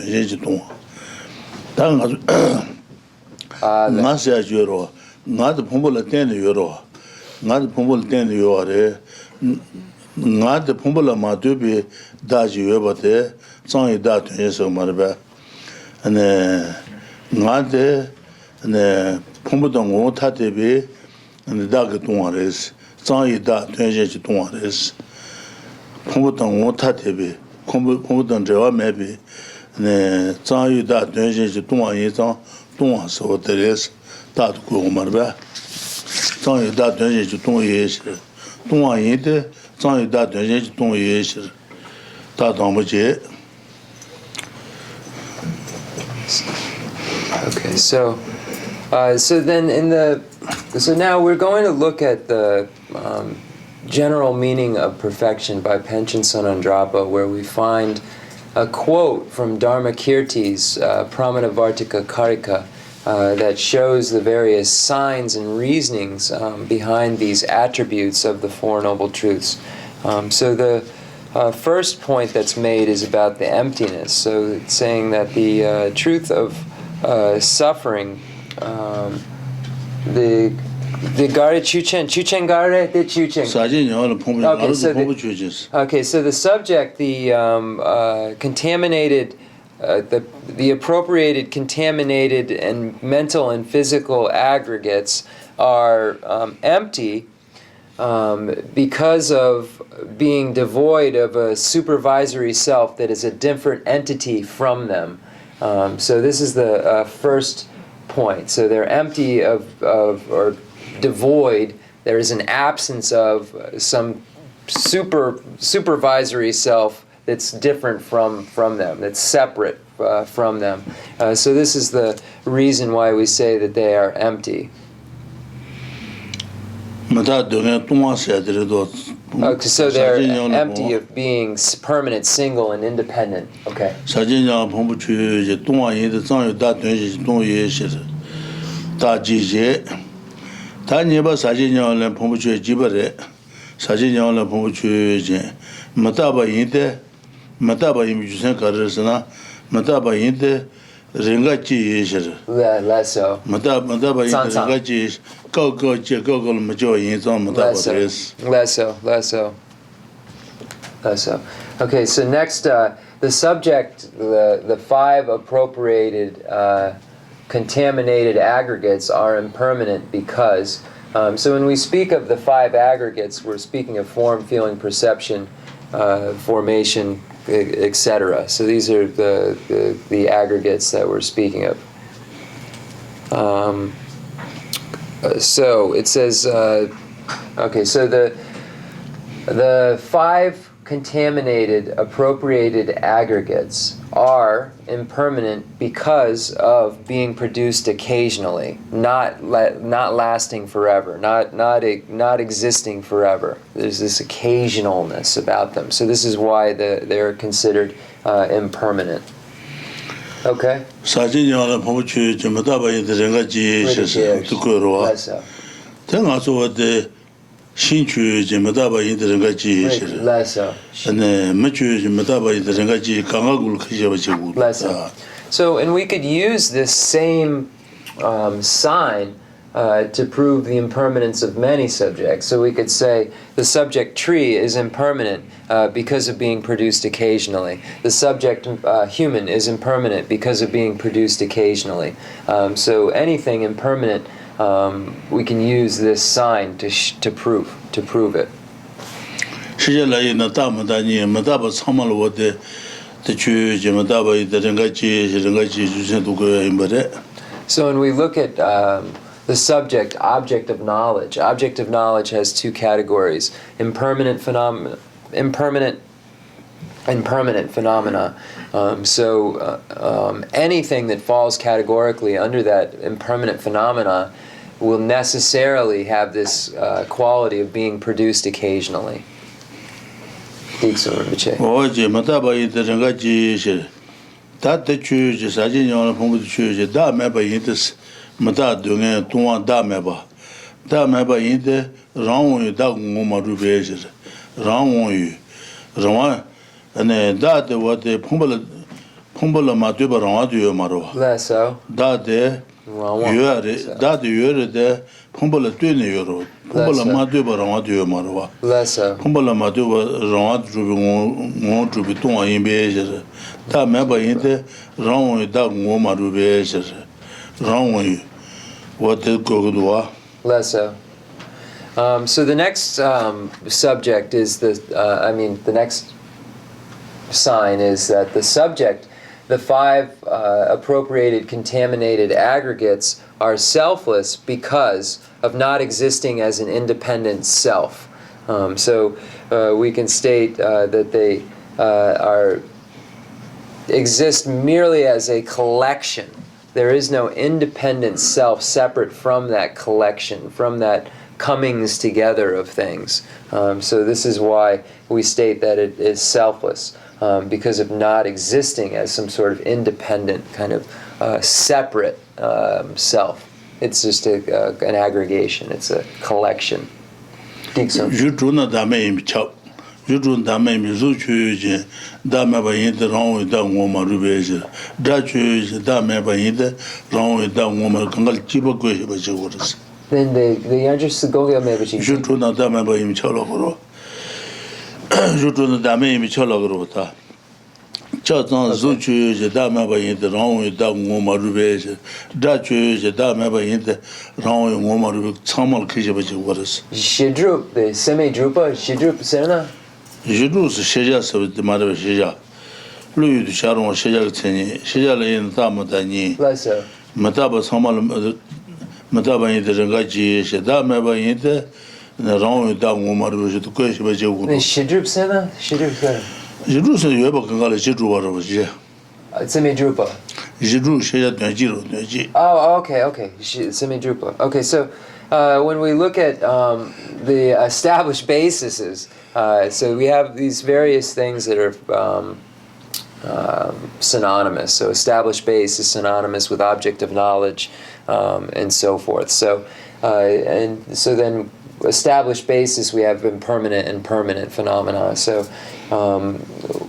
Tonga. Nasa Juro. Not the Pumble 10 euro, not the Pumble 10 euro, not the Pumble Matubi, Daji Yobate, Sonny Dat, yes, of Marba, and not the Pumbledon Tatebi, and the Dagatungares, Sonny Dat, 20 Tungares, Pumbledon Tatebi, Pumbledon Jawa maybe, and Sonny Dat, 20 Tunga, so there is. That go marba. Sonny that dungeon to 2 years. 2 years, Sonny that dungeon to 2 years. That on budget. Okay, so now we're going to look at the general meaning of perfection by Panchen Sonandrapa, where we find a quote from Dharmakirti's Pramanavartika Karika, that shows the various signs and reasonings behind these attributes of the Four Noble Truths. So the first point that's made is about the emptiness. So it's saying that the truth of suffering, the Gare Chuchen Gare de Chuchen. Okay, so the subject, the contaminated, the appropriated, contaminated, and mental and physical aggregates are empty because of being devoid of a supervisory self that is a different entity from them. So this is the first point. So they're empty of or devoid. There is an absence of some supervisory self that's different from them, that's separate from them. So this is the reason why we say that they are empty. Okay, so they're empty of being permanent, single, and independent. Okay. Less so. Less so. Okay, so next, the subject, the 5 appropriated contaminated aggregates are impermanent because, so when we speak of the 5 aggregates, we're speaking of form, feeling, perception, formation, etc. So these are the aggregates that we're speaking of. So it says, okay, so the 5 contaminated, appropriated aggregates are impermanent because of being produced occasionally, not lasting forever, not existing forever. There's this occasionalness about them. So this is why they're considered impermanent. Okay. So, and we could use this same sign to prove the impermanence of many subjects. So we could say the subject tree is impermanent because of being produced occasionally. The subject human is impermanent because of being produced occasionally. So anything impermanent, we can use this sign to prove it. So when we look at the subject, object of knowledge. Object of knowledge has 2 categories: impermanent phenomena. Anything that falls categorically under that impermanent phenomena will necessarily have this quality of being produced occasionally. Khensur Rinpoche. Mata dunga tuwa da meba yinde rang yu da ngoma rube jir rang yu rang ane da de wa de phombala ma de ba rang de maro leso da de yure da de yure de phombala de ne yoro phombala ma de ba rang de maro leso phombala ma de ba rang rube ngo rube tuwa yimbe jir da meba yinde rang yu da ngoma rube jir rang what did go do? Leso. So the next subject is the next sign is that the subject, the 5 appropriated contaminated aggregates, are selfless because of not existing as an independent self. So we can state that they exist merely as a collection. There is no independent self separate from that collection, from that comings together of things. So this is why we state that it is selfless, because of not existing as some sort of independent, kind of separate self. It's just an aggregation. It's a collection. Yudun dame mi zu chu dame ba yin de rong da ngoma rubeje da chu dame ba yin de rong da ngoma kangal jiba go ba je woras. Then the address go ga me ba chi. Yudun dame ba yin chalo goro. Yudun dame mi chalo goro ta. Cha zang zu chu dame ba yin de rong da ngoma rubeje da chu dame ba yin de rong ngoma rube chamal khije ba je woras. Shidrup the semi drupa shidrup sena. Jidu是学家是的嘛的学家，路有的下龙学家的成年，学家来人大么的你， Mataba Samal Mataba in the Rangaji, Shadama in the wrong down woman to question by Joe. Shidrup Sena? Shidrup. Jerusalem, you have a Jidu was here. Semidrupa. Jidu, Shayat, Oh, okay. Semidrupa. Okay, so when we look at the established bases, so we have these various things that are synonymous. So established base is synonymous with object of knowledge, and so forth. So then established basis, we have impermanent and permanent phenomena. So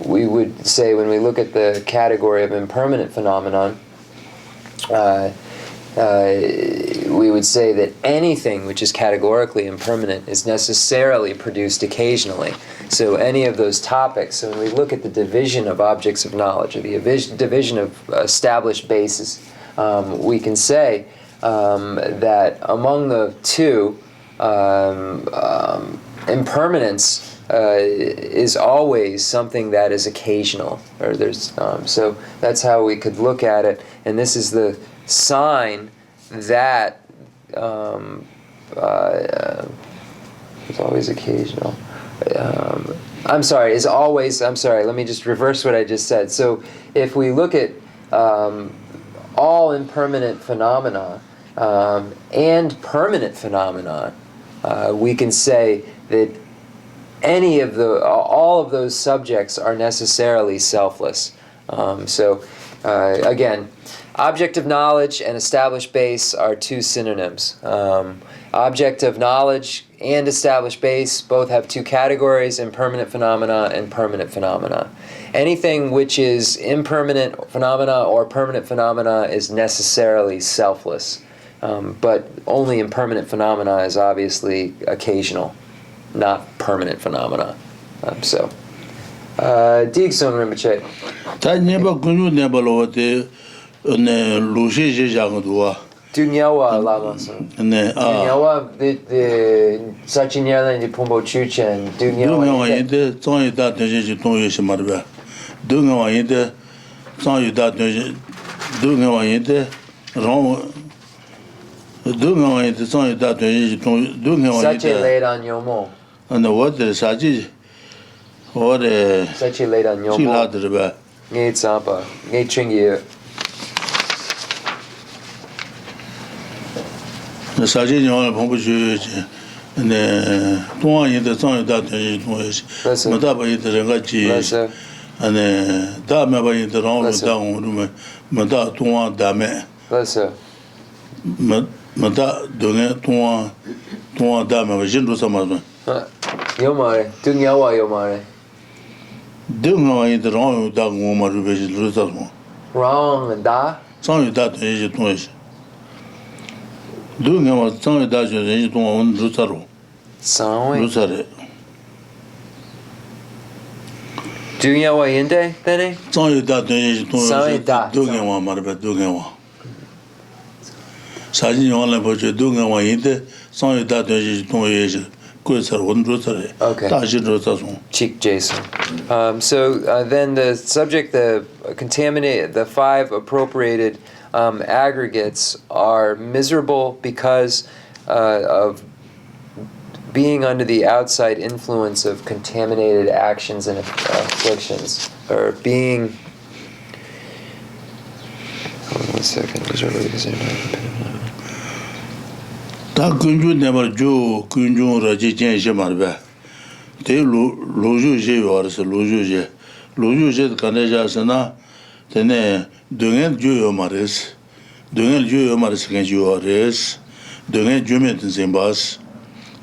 we would say when we look at the category of impermanent phenomenon, we would say that anything which is categorically impermanent is necessarily produced occasionally. So any of those topics, so when we look at the division of objects of knowledge, or the division of established bases, we can say that among the two, impermanence is always something that is occasional, or there's so that's how we could look at it, and this is the sign that it's always occasional. I'm sorry, let me just reverse what I just said. So if we look at all impermanent phenomena and permanent phenomena, we can say that all of those subjects are necessarily selfless. Again, object of knowledge and established base are two synonyms. Object of knowledge and established base both have two categories: impermanent phenomena and permanent phenomena. Anything which is impermanent phenomena or permanent phenomena is necessarily selfless. But only impermanent phenomena is obviously occasional, not permanent phenomena. Digson Rinpoche. Dunyawa Lama. Dunyawa the Sachinyala and Pumbo Chuchen. Dunyawa yinde Zangyu Da Dönje Dongyu Shimarba. Dunyawa yinde Zangyu Da Dönje Dunyawa yinde Rong Dunyawa yinde Zangyu Da Dönje Dunyawa yinde Sachi laid on Yomo. And what the Sachi what Sachi laid on Yomo. Chiladrba. Ngay Zampa. Ngay Chingye. 사진 영화를 본부주 네 동안인데 정의다 되지 동의시 뭐다바이들 같이 네 다음에 바이들 나오는 우리면 뭐다 동안 다음에 그래서 뭐다 동에 동안 다음에 진도 삼아서 요마래 등야와 요마래 등어이들 나오는 다 고마를 베지 그래서 wrong 다 정의다 되지 동의시 dunga tsang da je ren dong on rutaro rutare dunga wa yende tene tsang da de dunga wa marba dunga wa sajin yon la boje dunga wa yende tsang da de dong ye je ko sar on rutare ta je rutason Chick Jason. So then the subject, the five appropriated aggregates are miserable because of being under the outside influence of contaminated actions and afflictions, or being. Hold on 1 second. Ta kunju never jo kunju raji chen je marba. Te loju je war se loju je kaneja sana tene dengan jo mares kan jo res dengan jumet zimbas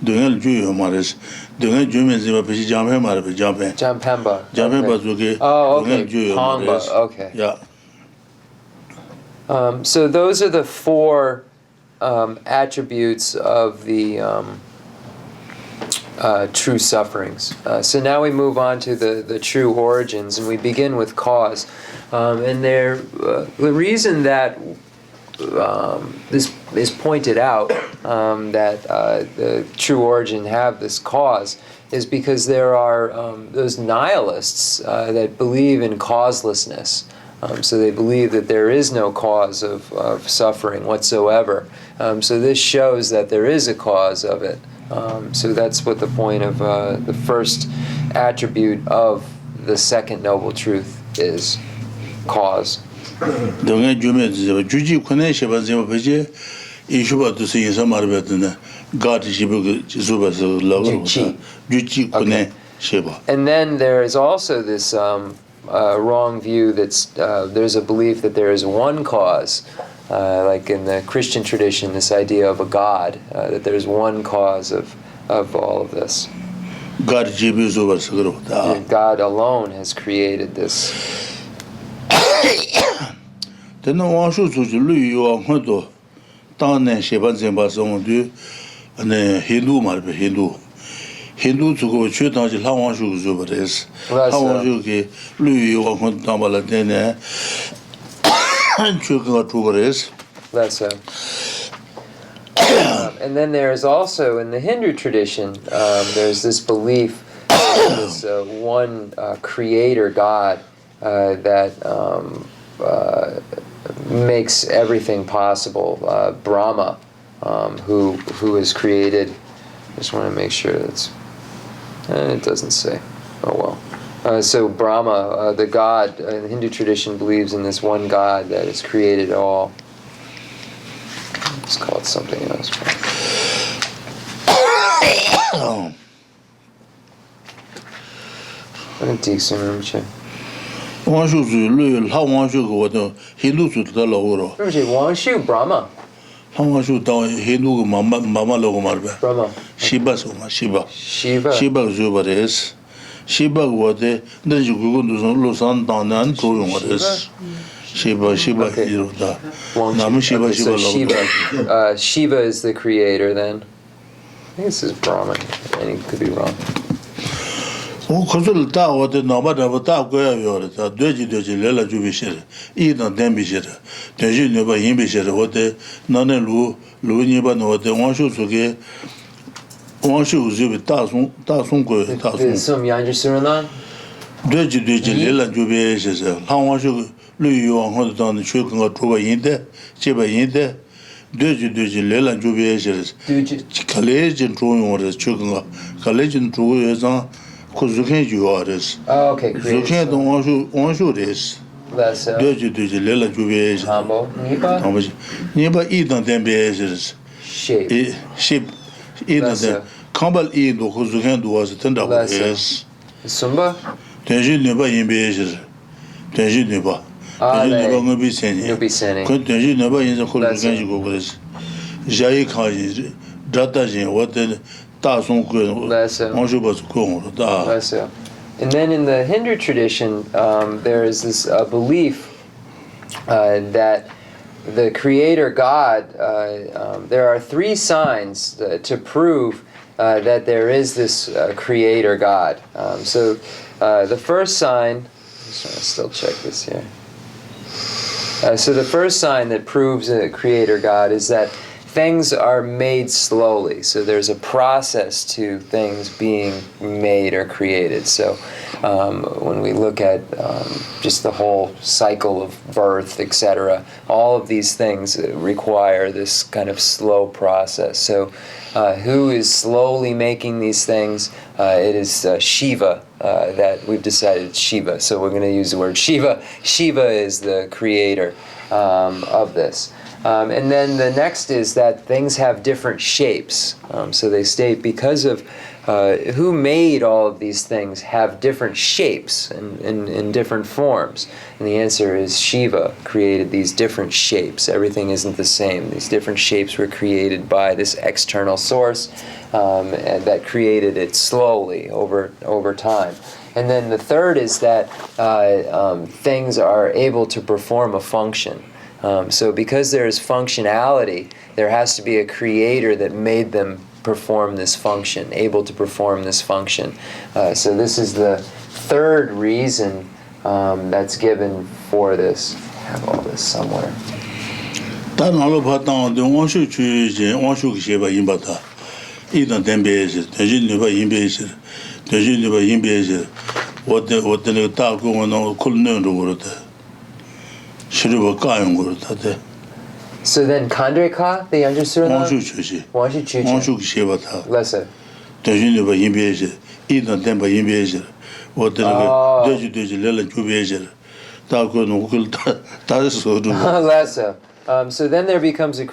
dengan jo mares dengan jumet zimbas pe jamhe mar pe Jampemba. Zuke Oh, okay. Pongba. Okay. Yeah. So those are the four attributes of the true sufferings. So now we move on to the true origins, and we begin with cause. And the reason that this is pointed out, that the true origin have this cause, is because there are those nihilists that believe in causelessness. So they believe that there is no cause of suffering whatsoever. So this shows that there is a cause of it. So that's what the point of the first attribute of the second noble truth is, cause. And then there is also this wrong view that's there's a belief that there is one cause, like in the Christian tradition, this idea of a God, that there's one cause of all of this. God alone has created this. Hindu to chue tanji lawan shu zu bares. Lawan shu ke lui wa kon tambala dene. Chue ka tu bares. That's so. And then there is also in the Hindu tradition, there's this belief in this one creator God that makes everything possible. Brahma, who has created. I just want to make sure that's. It doesn't say. Oh well. So Brahma, the God, in the Hindu tradition, believes in this one God that has created all. Let's call it something else. Wangshu Brahma. Hindu mama logo marbe. Brahma. Shiva soma Shiva. Shiva. Shiva zubares. Shiva wode ndeju gugundu lo san danan to yongares. Shiva iroda. Namu Shiva logo. Shiva is the creator then. I think this is Brahman. And he could be wrong. Khosul ta wode naba ta goya yore ta doji lela jubi shere. Ida dembi shere. Deji ne ba yimbi shere wode nane lu ni ba no wode wanshu suge wanshu zubi ta sun go ta sun. Some Yanji Suranan? Doji lela jubi shere. Han wanshu lu yu an ho dan chue kan to ba yinde, che ba yinde. Doji lela jubi shere. College in to yore chue kan college in to yezan Oh, okay, creative. That's lela jubi Tambo. Niba idan dembe shape idan dem kambal ido khuzuken duwas tenda es Sumba tenji niba yimbe tenji niba ngobi seni kon tenji niba yinza khuzuken jigo gres jai khaji data jin wote ta son ko onjo bas ko da. And then in the Hindu tradition, there is this belief that the Creator God, there are three signs to prove that there is this Creator God. So the first sign, I'm just trying to still check this here. So the first sign that proves a Creator God is that things are made slowly. So there's a process to things being made or created. So when we look at just the whole cycle of birth, etc., all of these things require this kind of slow process. So who is slowly making these things? It is Shiva that we've decided it's Shiva. So we're going to use the word Shiva. Shiva is the creator of this. And then the next is that things have different shapes. So they state because of who made all of these things have different shapes and in different forms. And the answer is Shiva created these different shapes. Everything isn't the same. These different shapes were created by this external source and that created it slowly over time. And then the third is that things are able to perform a function. So because there is functionality, there has to be a creator that made them perform this function, able to perform this function. So this is the third reason that's given for this. I have all this somewhere. 치료가 까연 거 다데. So then Kandreka, they understood that? 원수 주지. Washi Chuchi. 원수 시바다. Lesser. 대신에 봐 임베지. 이던 템바 임베지. 어디가 되지 레라 주베지. 다고는 그걸 다 소도. Lesser. So then there becomes we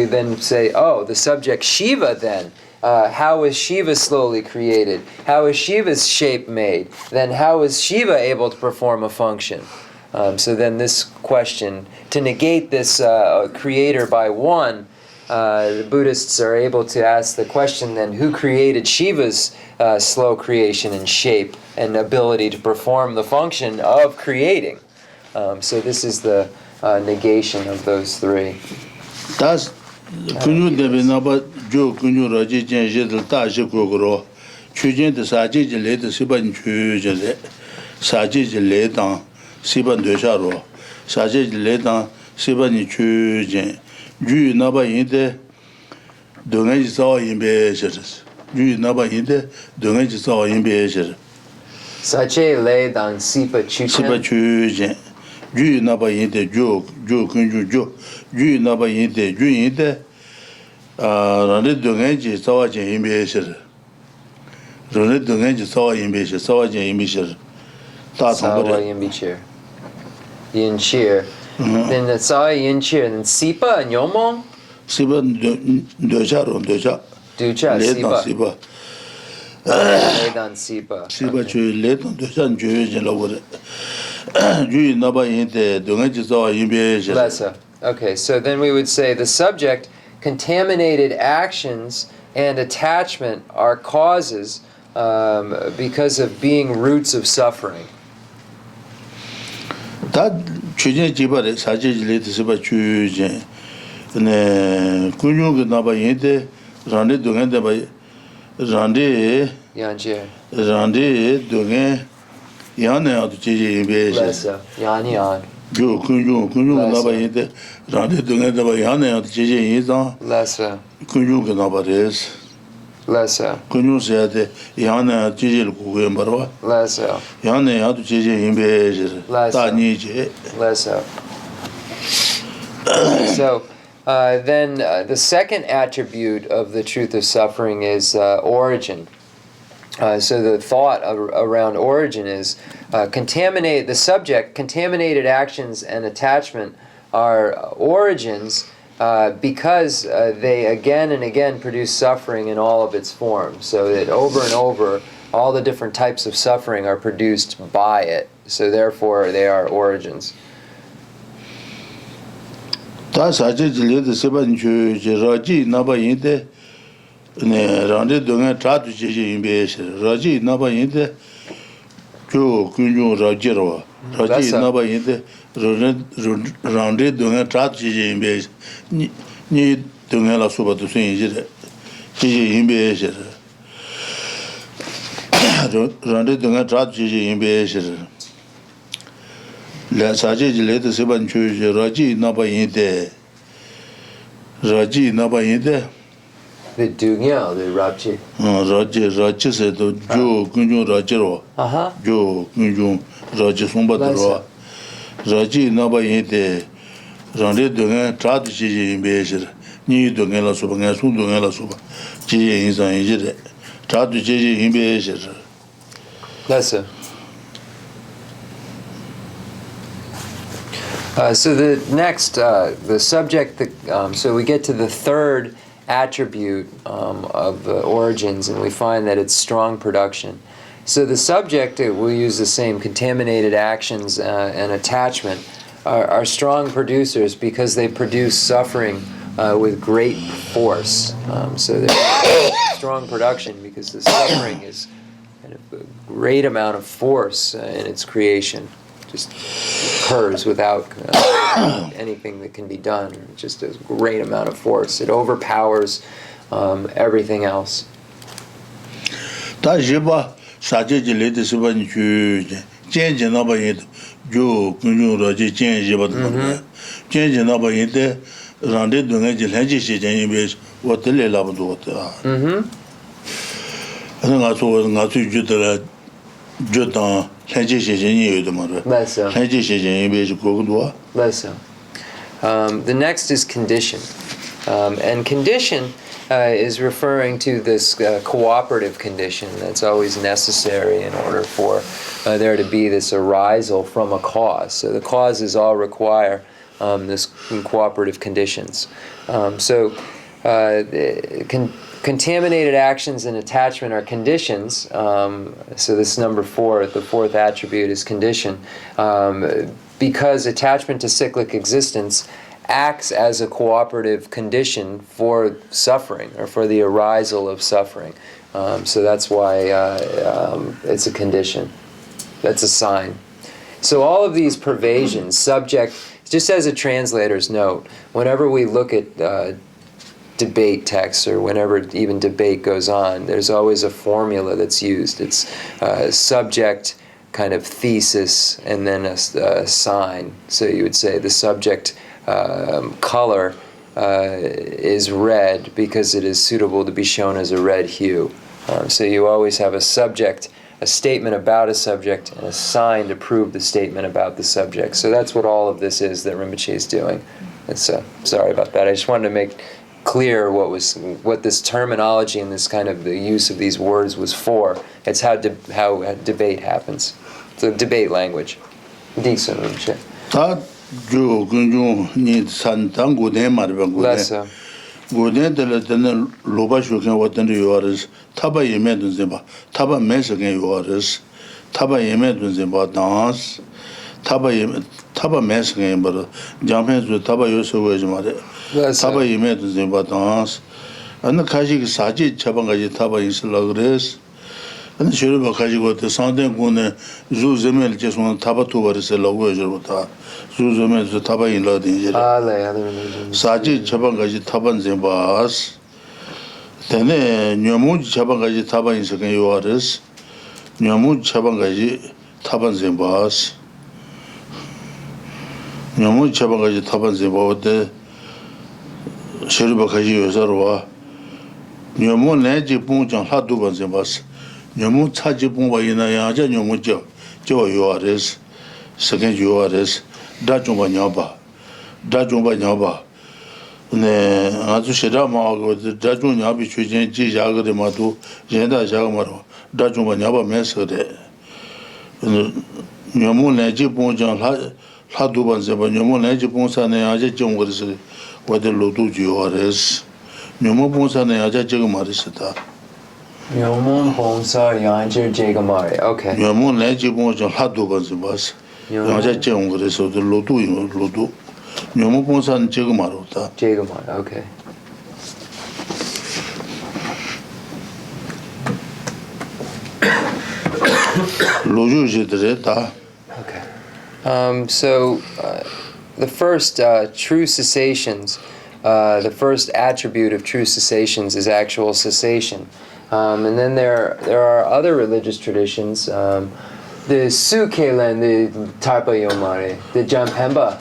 then say, oh, the subject Shiva then. How is Shiva slowly created? How is Shiva's shape made? Then how is Shiva able to perform a function? So then this question, to negate this creator by one, the Buddhists are able to ask the question then, who created Shiva's slow creation and shape and ability to perform the function of creating? So this is the negation of those three. Das kunyu debe naba jo kunyu raji jen jedel ta je gogoro chujen de sa ji le de siban chu je le sa ji le dan siban de sha ro sa ji le dan siban ni chu jen ju naba yin de de ngai ji sa yin be je ju naba yin de ngai ji sa yin be je sa che le dan sipa chu jen ju naba yin de jo kunju jo ju naba yin de ju yin de rane dungan ji sawa jen yin be shir rane dungan ji sawa yin be shir sawa jen yin be shir ta thong sawa yin be shir yin shir then the sawa yin shir then sipa and yomong sipa do cha sipa le dan sipa chu le dan do cha ju jen lo gore ju naba yin de dungan ji sawa yin be shir okay, so then we would say the subject, contaminated actions and attachment are causes because of being roots of suffering. 다 추진 지발에 사제질에 드셔봐 추진 네 군용그 나바 인데 란데 동한데 바 란데 양제 란데 동에 야네 아주 제제 임베제 그래서 야니안 요 군용 나바 인데 란데 동한데 바 야네 아주 제제 인자 레서 군용그 나바레스 레서 군용세야데 야네 제제를 고고에 말아 레서 야네 아주 제제 임베제 다니제 leso. So then the second attribute of the truth of suffering is origin. So the thought around origin is the subject, contaminated actions and attachment are origins because they again and again produce suffering in all of its forms. So that over and over, all the different types of suffering are produced by it. So therefore, they are origins. 다 사제질에도 세반주 라지 나바인데 네 란데 동안 trato 제제 임베시 라지 나바인데 조 군주 라지로 라지 나바인데 란데 동안 trato 제제 임베시 니 동안라 소바도 순이지래 제제 임베시 란데 동안 trato 제제 임베시 라 사제질에도 세반주 라지 나바인데 The dunya, the rabji. Raji said, Jo Kunjun Rajiro, Jo Kunjun Raji Sumbadro, Raji Naba Yente, Rande Dungan, Tradici in Bejer, Ni Dungela Suban, Sundungela Suba, Ji in San Ijide, Tradici in Bejer. Lesser. So the next, the subject, so we get to the third attribute of the origins, and we find that it's strong production. So the subject, we'll use the same, contaminated actions and attachment, are strong producers because they produce suffering with great force. So there's strong production because the suffering is kind of a great amount of force in its creation. Just occurs without anything that can be done. Just a great amount of force. It overpowers everything else. Jodan, Henji Shijin, you mother. Less so. Henji Shijin, you go. Less so. The next is condition. And condition is referring to this cooperative condition that's always necessary in order for there to be this arisal from a cause. So the causes all require this cooperative conditions. Contaminated actions and attachment are conditions. So this is number 4, the fourth attribute is condition. Because attachment to cyclic existence acts as a cooperative condition for suffering, or for the arisal of suffering. So that's why it's a condition. That's a sign. So all of these pervasions, subject, just as a translator's note, whenever we look at debate texts, or whenever even debate goes on, there's always a formula that's used. It's subject, kind of thesis, and then a sign. So you would say the subject color is red because it is suitable to be shown as a red hue. So you always have a subject, a statement about a subject, and a sign to prove the statement about the subject. So that's what all of this is that Rinpoche is doing. It's, sorry about that. I just wanted to make clear what this terminology and this kind of the use of these words was for. It's how debate happens. So debate language. Decent Rinpoche. Less so. Guden de loba shuken watan yoris taba yeme dun zimba taba mesagen yoris taba yeme dun zimba dans taba mesagen bar jampen zu taba yoso wejmare taba yeme dun zimba dans an kaji saji chabangaji taba inslagres an shuru bakaji go te sanden gune zu zemel jeson taba tu baris logo jota zu zemel zu taba in la din 사지 처방까지 타반 zembaas tene nyamu 처방까지 타반 인석에 요아르스 nyamu 처방까지 타반 zembaas nyamu 처방까지 타반 zemba오데 셔르바까지 요서와 nyamu 내지 봉장 하두반 zembaas nyamu 차지 봉바이나 야자 nyamu 저 요아르스 석엔 요아르스 다종바 냐바 네 아주 싫어마고 다중 냐비 최진 지자거데 마도 연다 자가마로 다중 냐바 메서데 녀모 내지 봉장 하두번 제바 녀모 내지 봉사네 아제 정거스 와들 로도 지오아레스 녀모 봉사네 아제 저거 말이스다 녀모 봉사 양제 제가 말이 오케이 녀모 내지 봉장 하두번 제바스 아제 정거스 로도 로도 녀모 봉사는 저거 말었다. 저거 말. Okay. 로주지들다. Okay. So the first true cessations, the first attribute of true cessations is actual cessation. And then there are other religious traditions. The Sukelen, the Tarpa Yomare, the Jampemba.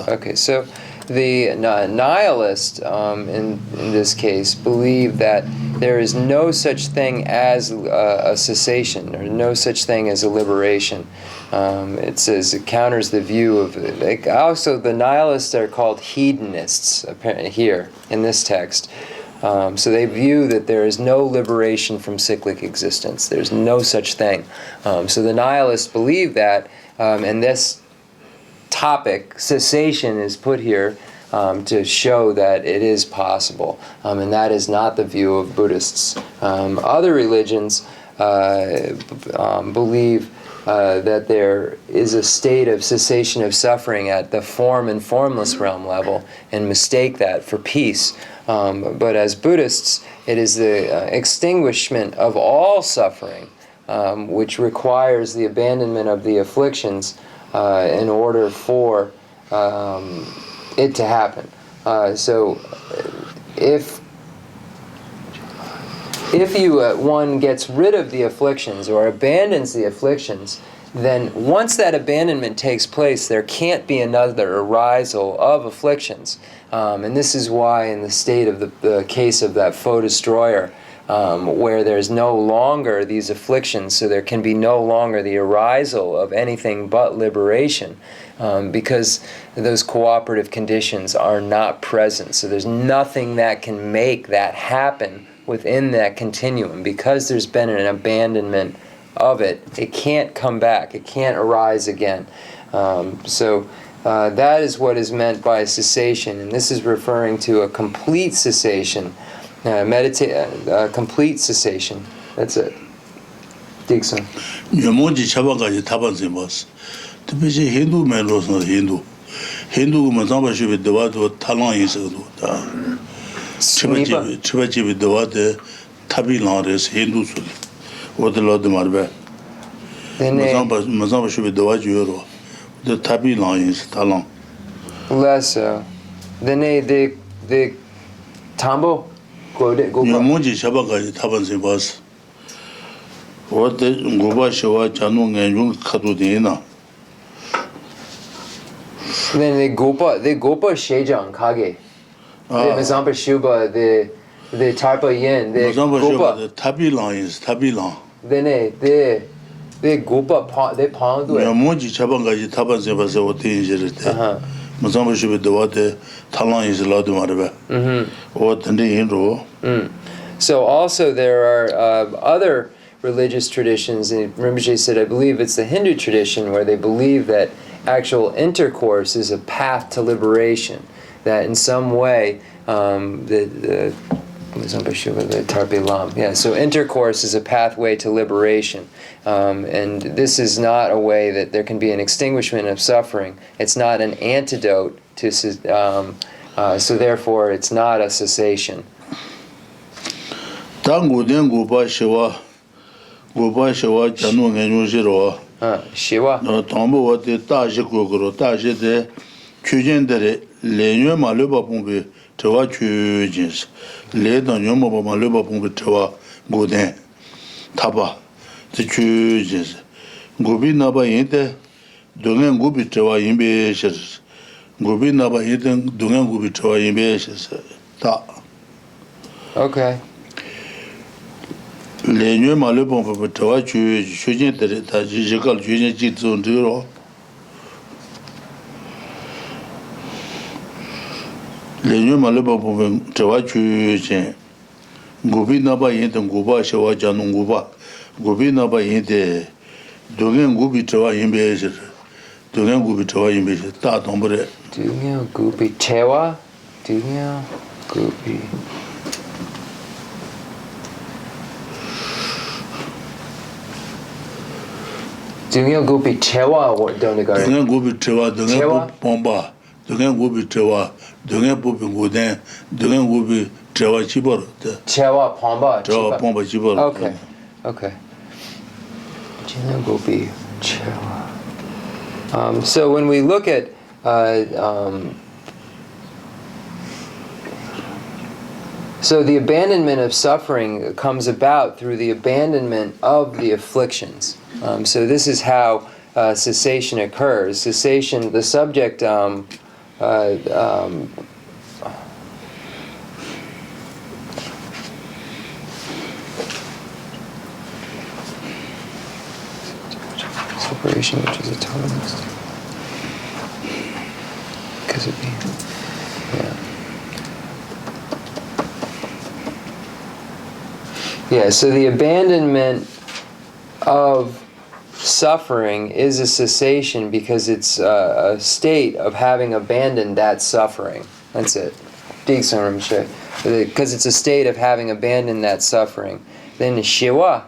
Okay, so the nihilists, in this case, believe that there is no such thing as a cessation, or no such thing as a liberation. It says it counters the view of. Also, the nihilists are called hedonists apparently here in this text. So they view that there is no liberation from cyclic existence. There's no such thing. So the nihilists believe that. And this topic, cessation, is put here to show that it is possible. And that is not the view of Buddhists. Other religions believe that there is a state of cessation of suffering at the form and formless realm level and mistake that for peace. But as Buddhists, it is the extinguishment of all suffering, which requires the abandonment of the afflictions in order for it to happen. So if one gets rid of the afflictions or abandons the afflictions, then once that abandonment takes place, there can't be another arisal of afflictions. And this is why in the state of the case of that foe destroyer, where there's no longer these afflictions, so there can be no longer the arisal of anything but liberation, because those cooperative conditions are not present. So there's nothing that can make that happen within that continuum. Because there's been an abandonment of it, it can't come back, it can't arise again. That is what is meant by cessation, and this is referring to a complete cessation. Complete cessation. That's it. Dixon. Yamonji Chabagaji Tabanzimas. The busy Hindu man was not Hindu. Hindu Mazambashi with the water Talan is a Chibachi with the water Tabilan is Hindu. What the Lord the Marbe. Mazambashi with the water. The Tabilan is Talan. Less so. Then the Tambo. Yamonji Chabagaji Tabanzimas. What the Goba Shawa Chanung and Yung Katudina. Then the Gopa Shejang Kage. The Mazamba Shuba, the Tarpa Yin, the Gopa. The Tabilan is Tabilan. Then the Gopa, the Pound. Yamonji Chabagaji Tabanzimas or Tinjit. Mazamba Shuba, the water Talan is allowed to Maraba. What the Hindu. So also there are other religious traditions, and Rinpoche said, I believe it's the Hindu tradition, where they believe that actual intercourse is a path to liberation, that in some way the Tarpe Lam. Yeah, so intercourse is a pathway to liberation, and this is not a way that there can be an extinguishment of suffering. It's not an antidote to, so therefore it's not a cessation. Tango den Goba Shawa Chanu and Yuziro. Shiva. No Tombo what the Taji Gogoro, Taji de Chujendere, Lenua Maluba Pumbi, Tawa Chujins, Led on Yomo Maluba Pumbi Tawa, Goden, Taba, the Chujins, Gobi Naba Yinte, Dungan Gubi Tawa Imbeations, Gobi Naba Yinte, Dungan Gubi Tawa Imbeations. Ta. Okay. Les nuits malheureux pour toi, tu viens de ta jiggle, tu viens de ton bureau. Les nuits malheureux pour toi, tu viens. Gobi n'a pas été un goba, chez moi, j'en ai un goba. Gobi n'a pas été. Dogin gobi, tu vois, il me dit. Dogin gobi, tu vois, il me dit. Ta tombe. Dogin gobi, chewa. Dogin gobi. Dungan Gopi Chewa don't go. Dungan Gopi Chewa, Dungan Pomba, Dungan Gopi Chewa, Dungan Gopi Goden, Dungan Gopi Chewa Chibor. Chewa Pomba. Chewa Pomba Chibor. Okay. Dungan Gopi Chewa. So when we look at so the abandonment of suffering comes about through the abandonment of the afflictions. So this is how cessation occurs. Cessation, the subject separation, which is autonomous. Because it being, yeah, so the abandonment of suffering is a cessation because it's a state of having abandoned that suffering. That's it. Because it's a state of having abandoned that suffering. Then the Shiva.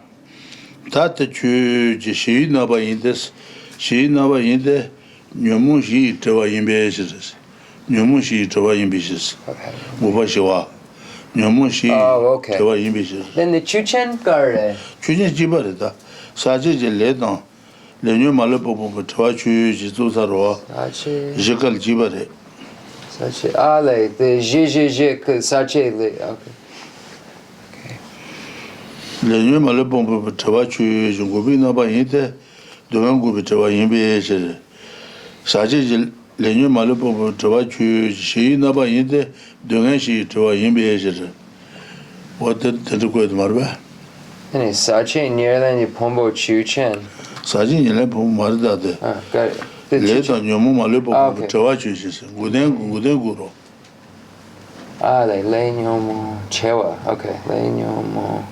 Tata chu shi naba indes, shi naba inde, nyomu shi tawa imbesis. Nyomu shi tawa imbesis. Okay. Muba shiwa. Nyomu shi tawa imbesis. Then the Chuchen Garde. Chuchen jibarita. Saji ledan. Le nyu malapo tawa chu jitu sarwa. Jikal jibare. Sachi ale the jijijik sachi le. Okay. Le nyu malapo tawa chu jungubi naba inde, dungan gubi tawa imbe shi. Saji le nyu malapo tawa chu shi naba inde, dungan shi tawa imbe shi. what did the good marba? And it's such a near than you pombo chu chen. Sajin Yelpo Marda. Got it. Later, your mama lepo Okay. Chawachis, Guden Guru. Ah, they lay nyomo chewa. Okay, lay nyomo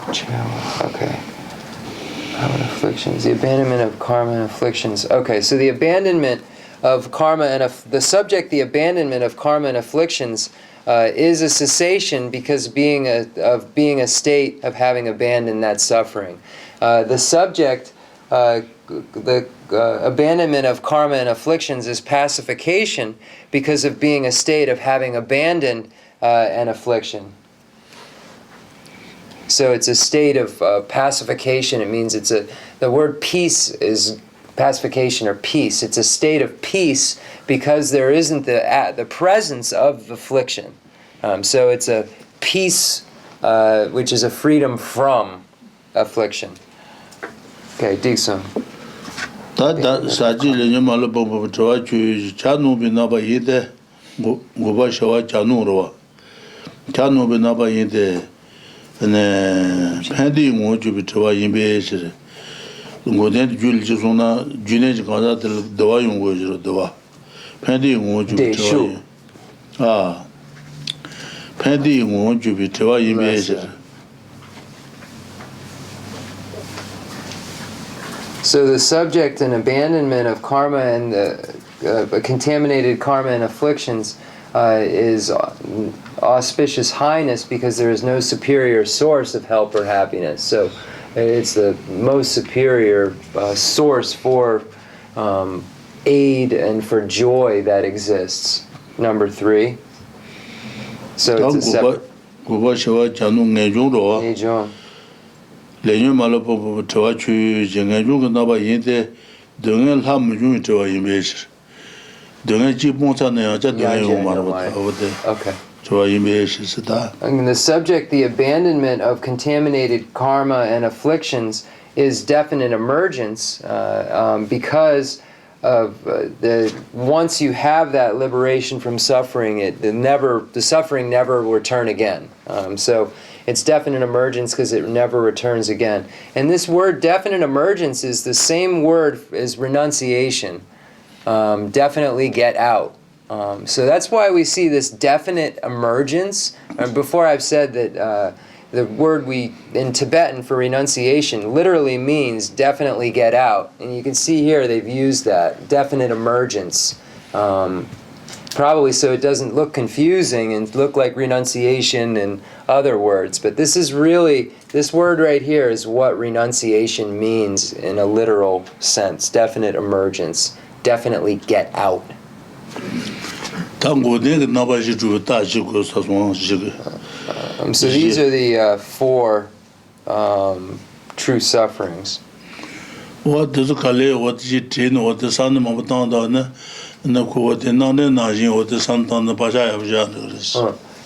chewa. Okay. Karma and afflictions. The abandonment of karma and afflictions. Okay, so the abandonment of karma and the subject, the abandonment of karma and afflictions, is a cessation because being a state of having abandoned that suffering. The subject, the abandonment of karma and afflictions is pacification because of being a state of having abandoned an affliction. So it's a state of pacification. It means the word peace is pacification or peace. It's a state of peace because there isn't the presence of affliction. So it's a peace which is a freedom from affliction. Okay, Dixon. That Saji Malapo Chawachu, Chanu Binaba Yide, Guba Shawa Chanurova. Chanu Binaba Yide, and Pandi Moju Bitawa Yimbe. Goden Jul Juna, Junaj Gaza, the Dawayung Wajro Dawa. Pandi Moju Bitawa. Ah. Pandi Moju Bitawa Yimbe. So the subject and abandonment of karma and contaminated karma and afflictions is auspicious highness because there is no superior source of help or happiness. So it's the most superior source for aid and for joy that exists. Number 3. So it's a separate. Lenyu Malapo Tawachu, Jangajung Naba Yinte, Dungan Ham Jun to a image. Dungan Jipontana, Okay. To a image. And the subject, the abandonment of contaminated karma and afflictions, is definite emergence because of once you have that liberation from suffering, the suffering never will return again. So it's definite emergence because it never returns again. And this word definite emergence is the same word as renunciation. Definitely get out. So that's why we see this definite emergence. And before I've said that the word in Tibetan for renunciation literally means definitely get out. And you can see here they've used that, definite emergence. Probably so it doesn't look confusing and look like renunciation and other words. But this word right here is what renunciation means in a literal sense. Definite emergence. Definitely get out. So these are the 4 true sufferings. What does Kale, what is it, what the San Mamatana, and the Kuwat and Najin, what the Santan, the Pasha of Janus.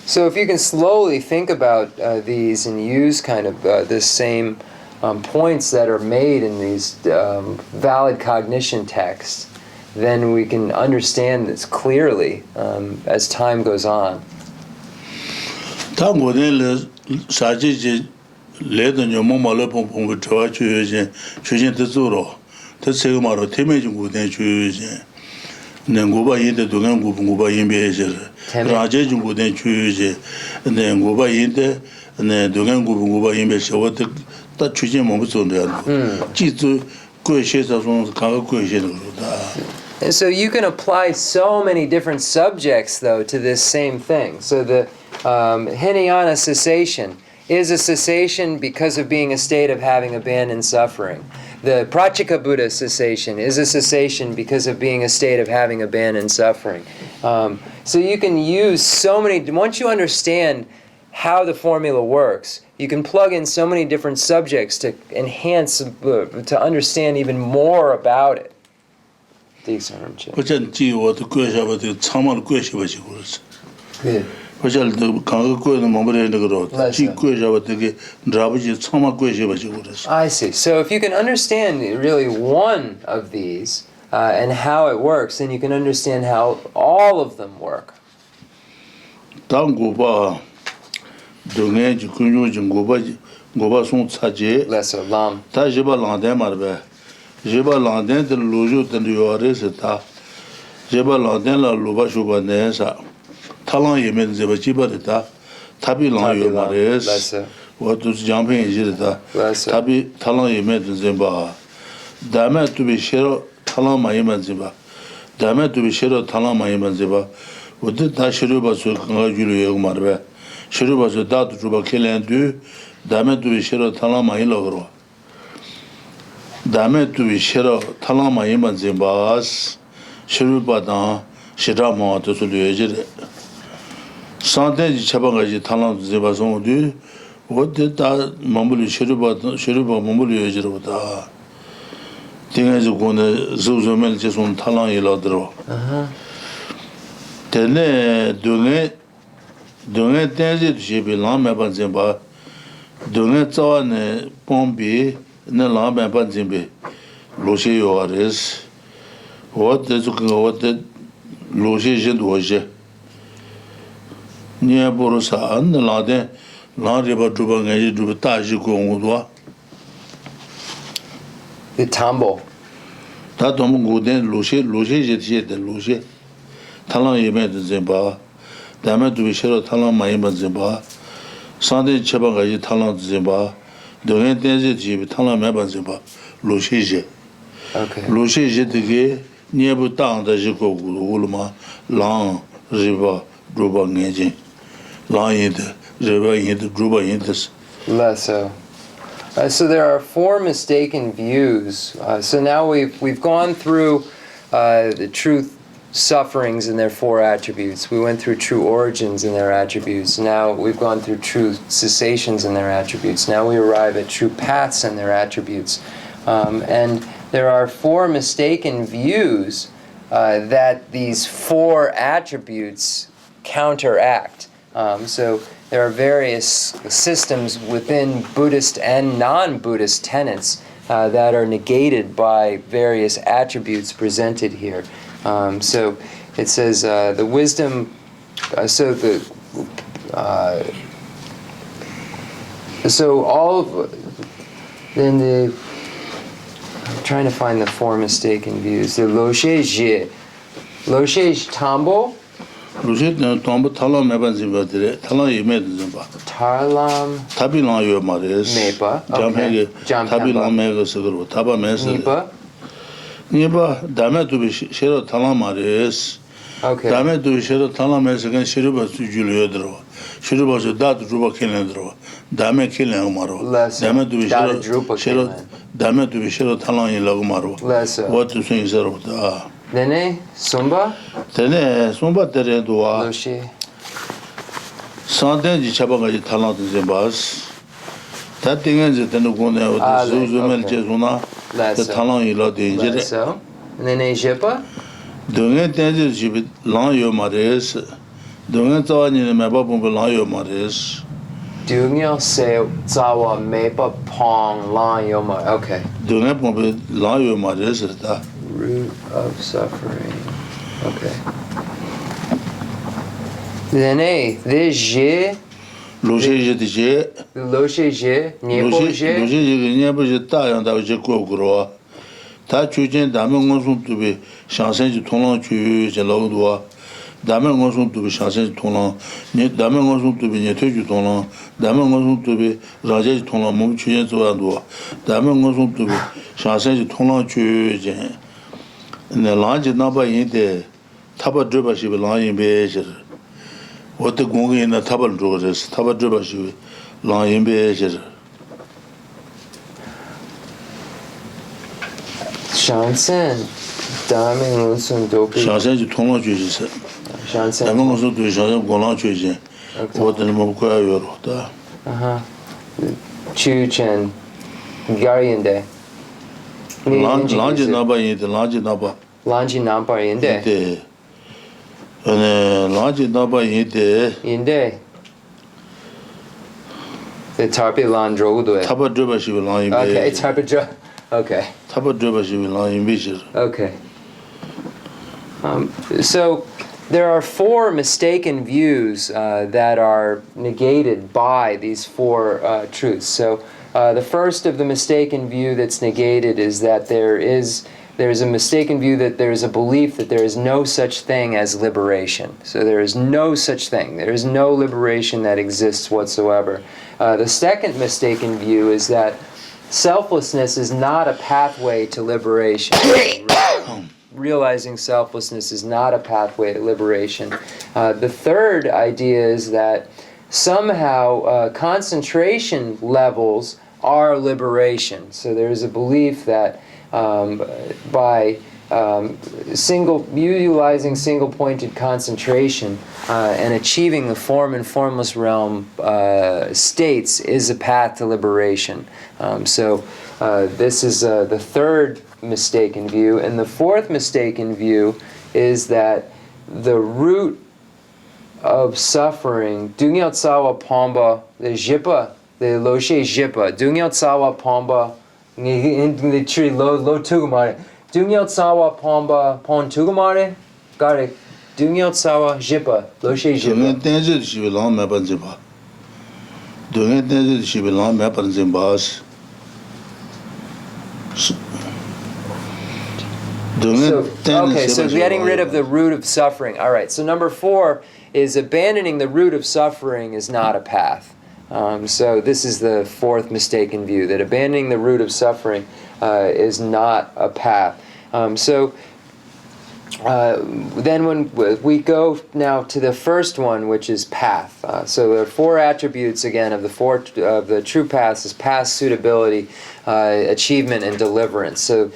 So if you can slowly think about these and use kind of this same points that are made in these valid cognition texts, then we can understand this clearly as time goes on. Tango then Saji led on your Mama Lepon with Tawachu, Chujin the Zuro, the Segmaro, Timage would then choose. Then Guba in the Dugan Guba in Bezer, Rajaj would then choose, and then Guba in the and then Dugan Guba in Bezer, what the Chujin moments on there. Chitu questions of Kanga question. And so you can apply so many different subjects, though, to this same thing. So the Hinayana cessation is a cessation because of being a state of having abandoned suffering. The Pratyeka Buddha cessation is a cessation because of being a state of having abandoned suffering. So you can use so many, once you understand how the formula works, you can plug in so many different subjects to enhance, to understand even more about it. What what the question about the Tamal question was yours. What the Kanga question, Mambra and the road. She question about the Drabaji, Tama question was yours. I see. So if you can understand really one of these and how it works, then you can understand how all of them work. Tango Ba Dungan ji kunyu ji goba song tsaje. Lesso lam. Ta jeba landan marbe. Jeba landan de lojo de yore se ta. Jeba landan la loba shuba ne sa. Talang yemen jeba jiba de ta. Tabi lang yo mares. Lesso. What does jumping is it? Lesso. Tabi talang yemen zimba. Dama to be shero talang mayeman ziba. Dama to be shero talang mayeman ziba. What did that shiruba so congratulate marbe? Shiruba so that to juba killing do. Dama to be shero talang mayilogro. Dama to be shero talang mayeman zimbas. Shiruba dan shirama to sulu. Sante Chabangaji Talang Zibason do. What did that Mambuli Shiruba Mambuli Yajirota? Thing is going to Zuzumel just on Talang Yelodro. Tene doing it, Tanzit, she be Lama Banzimba. Doing it on Pombi, ne Lama Banzimbe. Loshi Yoris. What is what the Loshi Jid was. Nia Borosa, and the Lade, Ladiba Drubang, Drubataji Gongudwa. The tambo. Tatom Guden, Lucy, Jet, the Lucy. Talan Yemet Zimba. Damet to be sure Talan Mayima Zimba. Sunday Chabangaji Talan Zimba. Doing Denzit, Talan Meba Zimba. Lucy. Okay. Lucy Jet the gay, near Butan, the Jiko Ulma, Long, River, Drubang Engine. Lesso. So there are four mistaken views. So now we've gone through the truth sufferings and their four attributes. We went through true origins and their attributes. Now we've gone through true cessations and their attributes. Now we arrive at true paths and their attributes. And there are four mistaken views that these four attributes counteract. So there are various systems within Buddhist and non-Buddhist tenets that are negated by various attributes presented here. So it says the wisdom. So all of then the. I'm trying to find the four mistaken views. The Loshe Jie, Loshe Tambo. Lucy Tombo Talam Mebanziba, Talam Yemedzimba. Tarlam. Tabilan yo mares. Mepa. Jamhege. Tabilan mega seguro. Taba mes. Nipa. Niba Dame to be shero Talam mares. Okay. Dame to be shero Talam mes against Shiruba to Juliodro. Shiruba to that Druba Kilendro. Dame Kilemaro. Dame to be shero. Dame to be shero Talan Lagmaro. What to say is that? Dene Sumba. Tene Sumba Tere Dua. Loshi. Santen di Chabangaji Talant Zimbas. That thing is the Nuguna with the Zuzumel Jesuna, the Talan Yila danger. So, and then Jepa? Doing it, Tanzit, Lang Yo Mares. Doing it on in the Mababum Lang Yo Mares. Doing your say Zawa Mepa Pong Lang Yoma. Okay. Doing it, Lang Yo Mares. Root of suffering. Okay. Then this je. Loche je. Loche je. Niebo je. Loche je. Niebo je. Ta yang da je ko gro. Ta chu jen da men ngong sum tu be shang sen ji tong lang chu je lo do. Da men ngong sum tu be shang sen ji tong lang. Ni da men ngong sum tu be ne tu ju tong lang. Da men ngong sum tu be ra je ji tong lang mo chu jen zo an do. Da men ngong sum tu be shang sen ji tong lang chu je. Ne lang ji na ba yin de taba zhe ba shi be lang yin be je. Wo de gong yin na taba zhe ge shi taba zhe ba shi be lang yin be je. Shansen, Dami Lunsun Dopi. Shansen ji tong lang ju ji se. Shansen. Dami ngong sum tu shansen gong lang ju ji. Wo de mo ko ya yo ro da. Chu Chen, Garyende. Lanji naba yinde, lanji naba. Lanji naba yinde. Yinde. Lanji naba yinde. Yinde. The Tarpi Lan Drogudo. Taba dreba shibi lan yimbe. Okay, Tarpi Dro. Okay. Taba dreba shibi lan yimbe shir. Okay. So there are four mistaken views that are negated by these four truths. So the first of the mistaken view that's negated is that there's a mistaken view that there's a belief that there is no such thing as liberation. So there is no such thing. There is no liberation that exists whatsoever. The second mistaken view is that selflessness is not a pathway to liberation. Realizing selflessness is not a pathway to liberation. The third idea is that somehow concentration levels are liberation. So there is a belief that by utilizing single-pointed concentration and achieving the form and formless realm states is a path to liberation. This is the third mistaken view. And the fourth mistaken view is that the root of suffering, Dungyal Tsawa Pomba, the Jipa, the Loshe Jipa, Dungyal Tsawa Pomba, the tree lo tugamare, Dungyal Tsawa Pomba, pon tugamare, gare, Dungyal Tsawa Jipa, Loshe Jipa. Dungyal Tenzin Shibilang Mapan Zimba. Dungyal Tenzin Shibilang Mapan Zimbas. So getting rid of the root of suffering. All right, so number 4 is abandoning the root of suffering is not a path. So this is the fourth mistaken view, that abandoning the root of suffering is not a path. Then when we go now to the first one, which is path. So there are 4 attributes again of the true paths: is path, suitability, achievement, and deliverance. So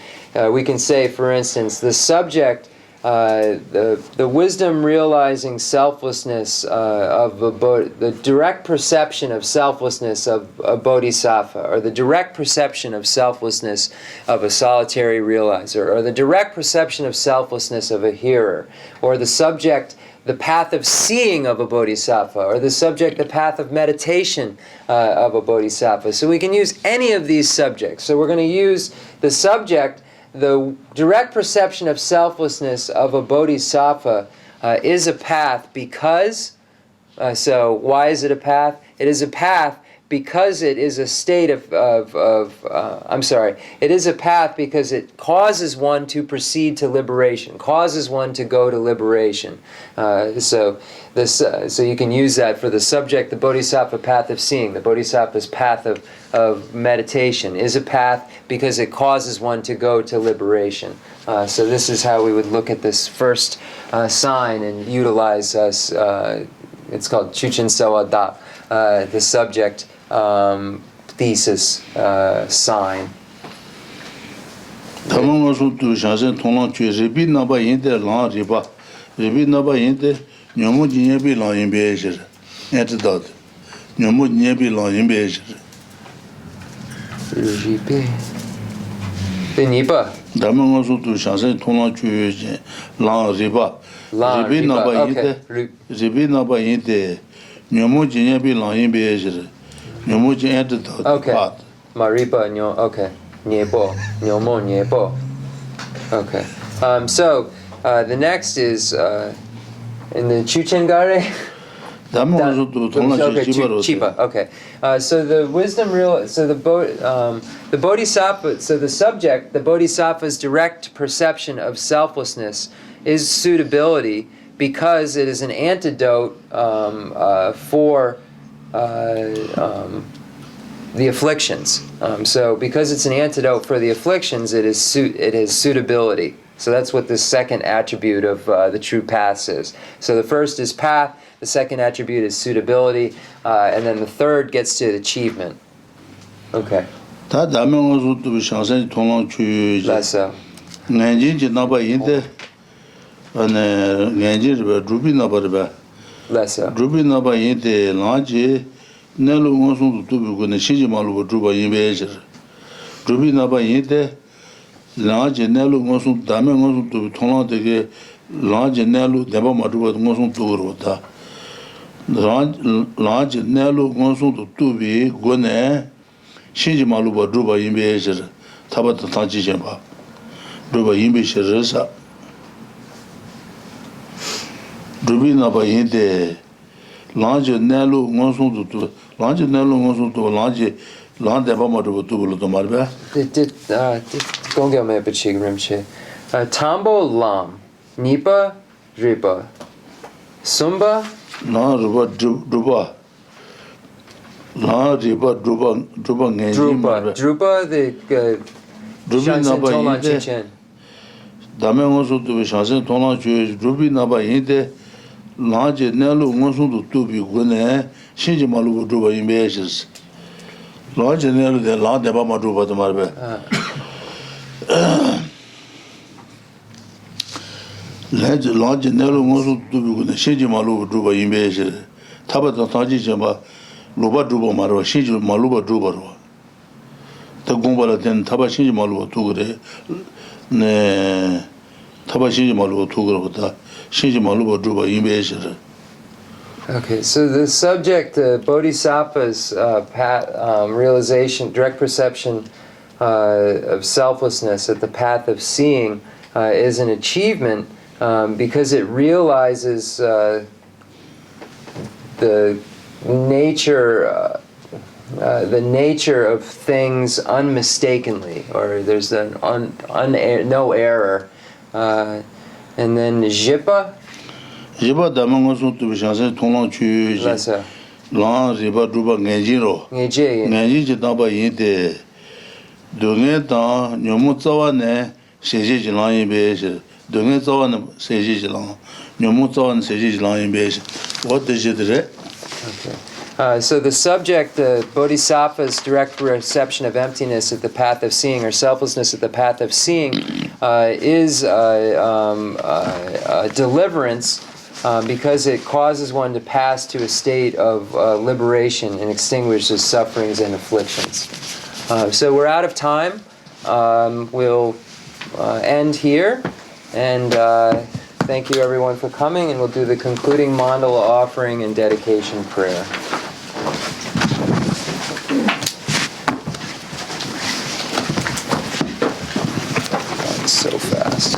we can say, for instance, the subject, the wisdom realizing selflessness the direct perception of selflessness of a bodhisattva, or the direct perception of selflessness of a solitary realizer, or the direct perception of selflessness of a hearer, or the subject, the path of seeing of a bodhisattva, or the subject, the path of meditation of a bodhisattva. So we can use any of these subjects. So we're going to use the subject. The direct perception of selflessness of a bodhisattva is a path because, so why is it a path? It is a path because it is a state it is a path because it causes one to proceed to liberation, causes one to go to liberation. So you can use that for the subject, the bodhisattva path of seeing, the bodhisattva's path of meditation is a path because it causes one to go to liberation. So this is how we would look at this first sign and utilize it's called Chuchen Sewa Da, the subject thesis sign. Okay. Maripa, okay. Nyebo, nyomo, nyebo. Okay. The next is in the Chuchengare. Chipa. Okay. So the wisdom the bodhisattva. So the subject, the bodhisattva's direct perception of selflessness is suitability because it is an antidote for the afflictions. So because it's an antidote for the afflictions, it is suitability. So that's what the second attribute of the true paths is. So the first is path, the second attribute is suitability, and then the third gets to achievement. Okay. That's so. Less so. Nelu ngosung tu bu ne shiji malu bu druba yimbe jer drubi na ba yinde laje nelu ngosung dame ngosung tu thona de ge laje nelu deba ma druba ngosung tu ro ta laje nelu ngosung tu bi gone shiji malu bu druba yimbe jer taba ta ji jen ba druba yimbe jer sa Ruby Naba Yinde, Lange Nelu Monsun to Lange Nelu Monsun to Lange Landebama to Marba. Gongel me Bachig Rimche. Tambo Lam, Nipa, Ripa, Sumba, La Ruba Druba. La Riba Druba Drupa, the Ruby Naba Tolan Yinde. Chichen. Dame Monsun to Shansen Tolan Ruby Naba Yinde. Lange Nelu Monsun to be Gune, Shinji Malu Druba in Bases. Lange Nelu de Landebama Druba to Marba. Lange Nelu Monsun to be Gune, Shinji Malu Druba in Bases. Tabata Taji Jamba, Luba Druba Marwa, Shinji Maluba Druba. The Gumbala then Tabashinji Maluba Tugre, Tabashinji Maluba Tugra, Shinji Maluba Druba in Bases. Okay, so the subject, Bodhisattva's realization, direct perception of selflessness at the path of seeing is an achievement because it realizes the nature of things unmistakenly, or there's no error. And then Jipa. Jiba Damangosu to be Shansen Tolan Chu, Lan Riba Druba Ngajiro, Ngaji Daba Yinde, Dungetan, Yomutsawane, Seji Lan Base, Dungetan, Seji Lan, Yomutan, Seji Lan Base. What did you do? Okay. So the subject, Bodhisattva's direct perception of emptiness at the path of seeing, or selflessness at the path of seeing, is deliverance because it causes one to pass to a state of liberation and extinguishes sufferings and afflictions. So we're out of time. We'll end here, and thank you everyone for coming, and we'll do the concluding mandala offering and dedication prayer. So fast.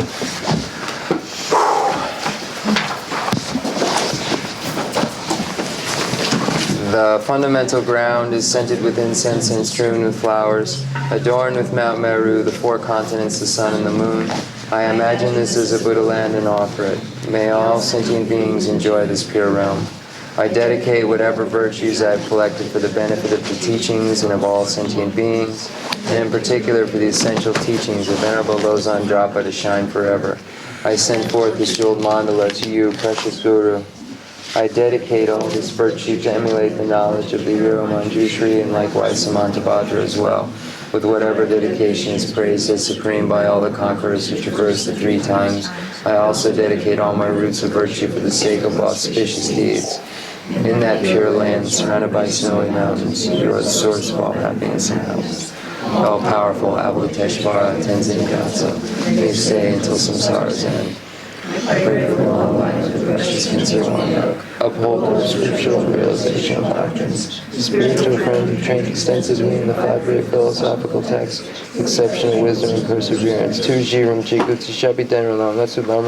The fundamental ground is scented with incense and strewn with flowers, adorned with Mount Meru, the four continents, the sun and the moon. I imagine this as a Buddha land and offer it. May all sentient beings enjoy this pure realm. I dedicate whatever virtues I have collected for the benefit of the teachings and of all sentient beings, and in particular for the essential teachings of Venerable Losang Drapa to shine forever. I send forth this jeweled mandala to you, precious Guru. I dedicate all this virtue to emulate the knowledge of the hero Manjushri and likewise Samantabhadra as well, with whatever dedication is praised as supreme by all the conquerors who traverse the three times. I also dedicate all my roots of virtue for the sake of auspicious deeds. In that pure land, surrounded by snowy mountains, you are the source of all happiness and health. All-powerful Abbot Tenzin Gyatso, may stay until samsara's end. I pray for the long life of the precious Khensur Rinpoche, upholder of scriptural realization of doctrines, spiritual friend who trained extensively in the 5 great philosophical texts, exceptional wisdom and perseverance. Tu Jiram Chiku Tishabi Denralam, that's what Lamrim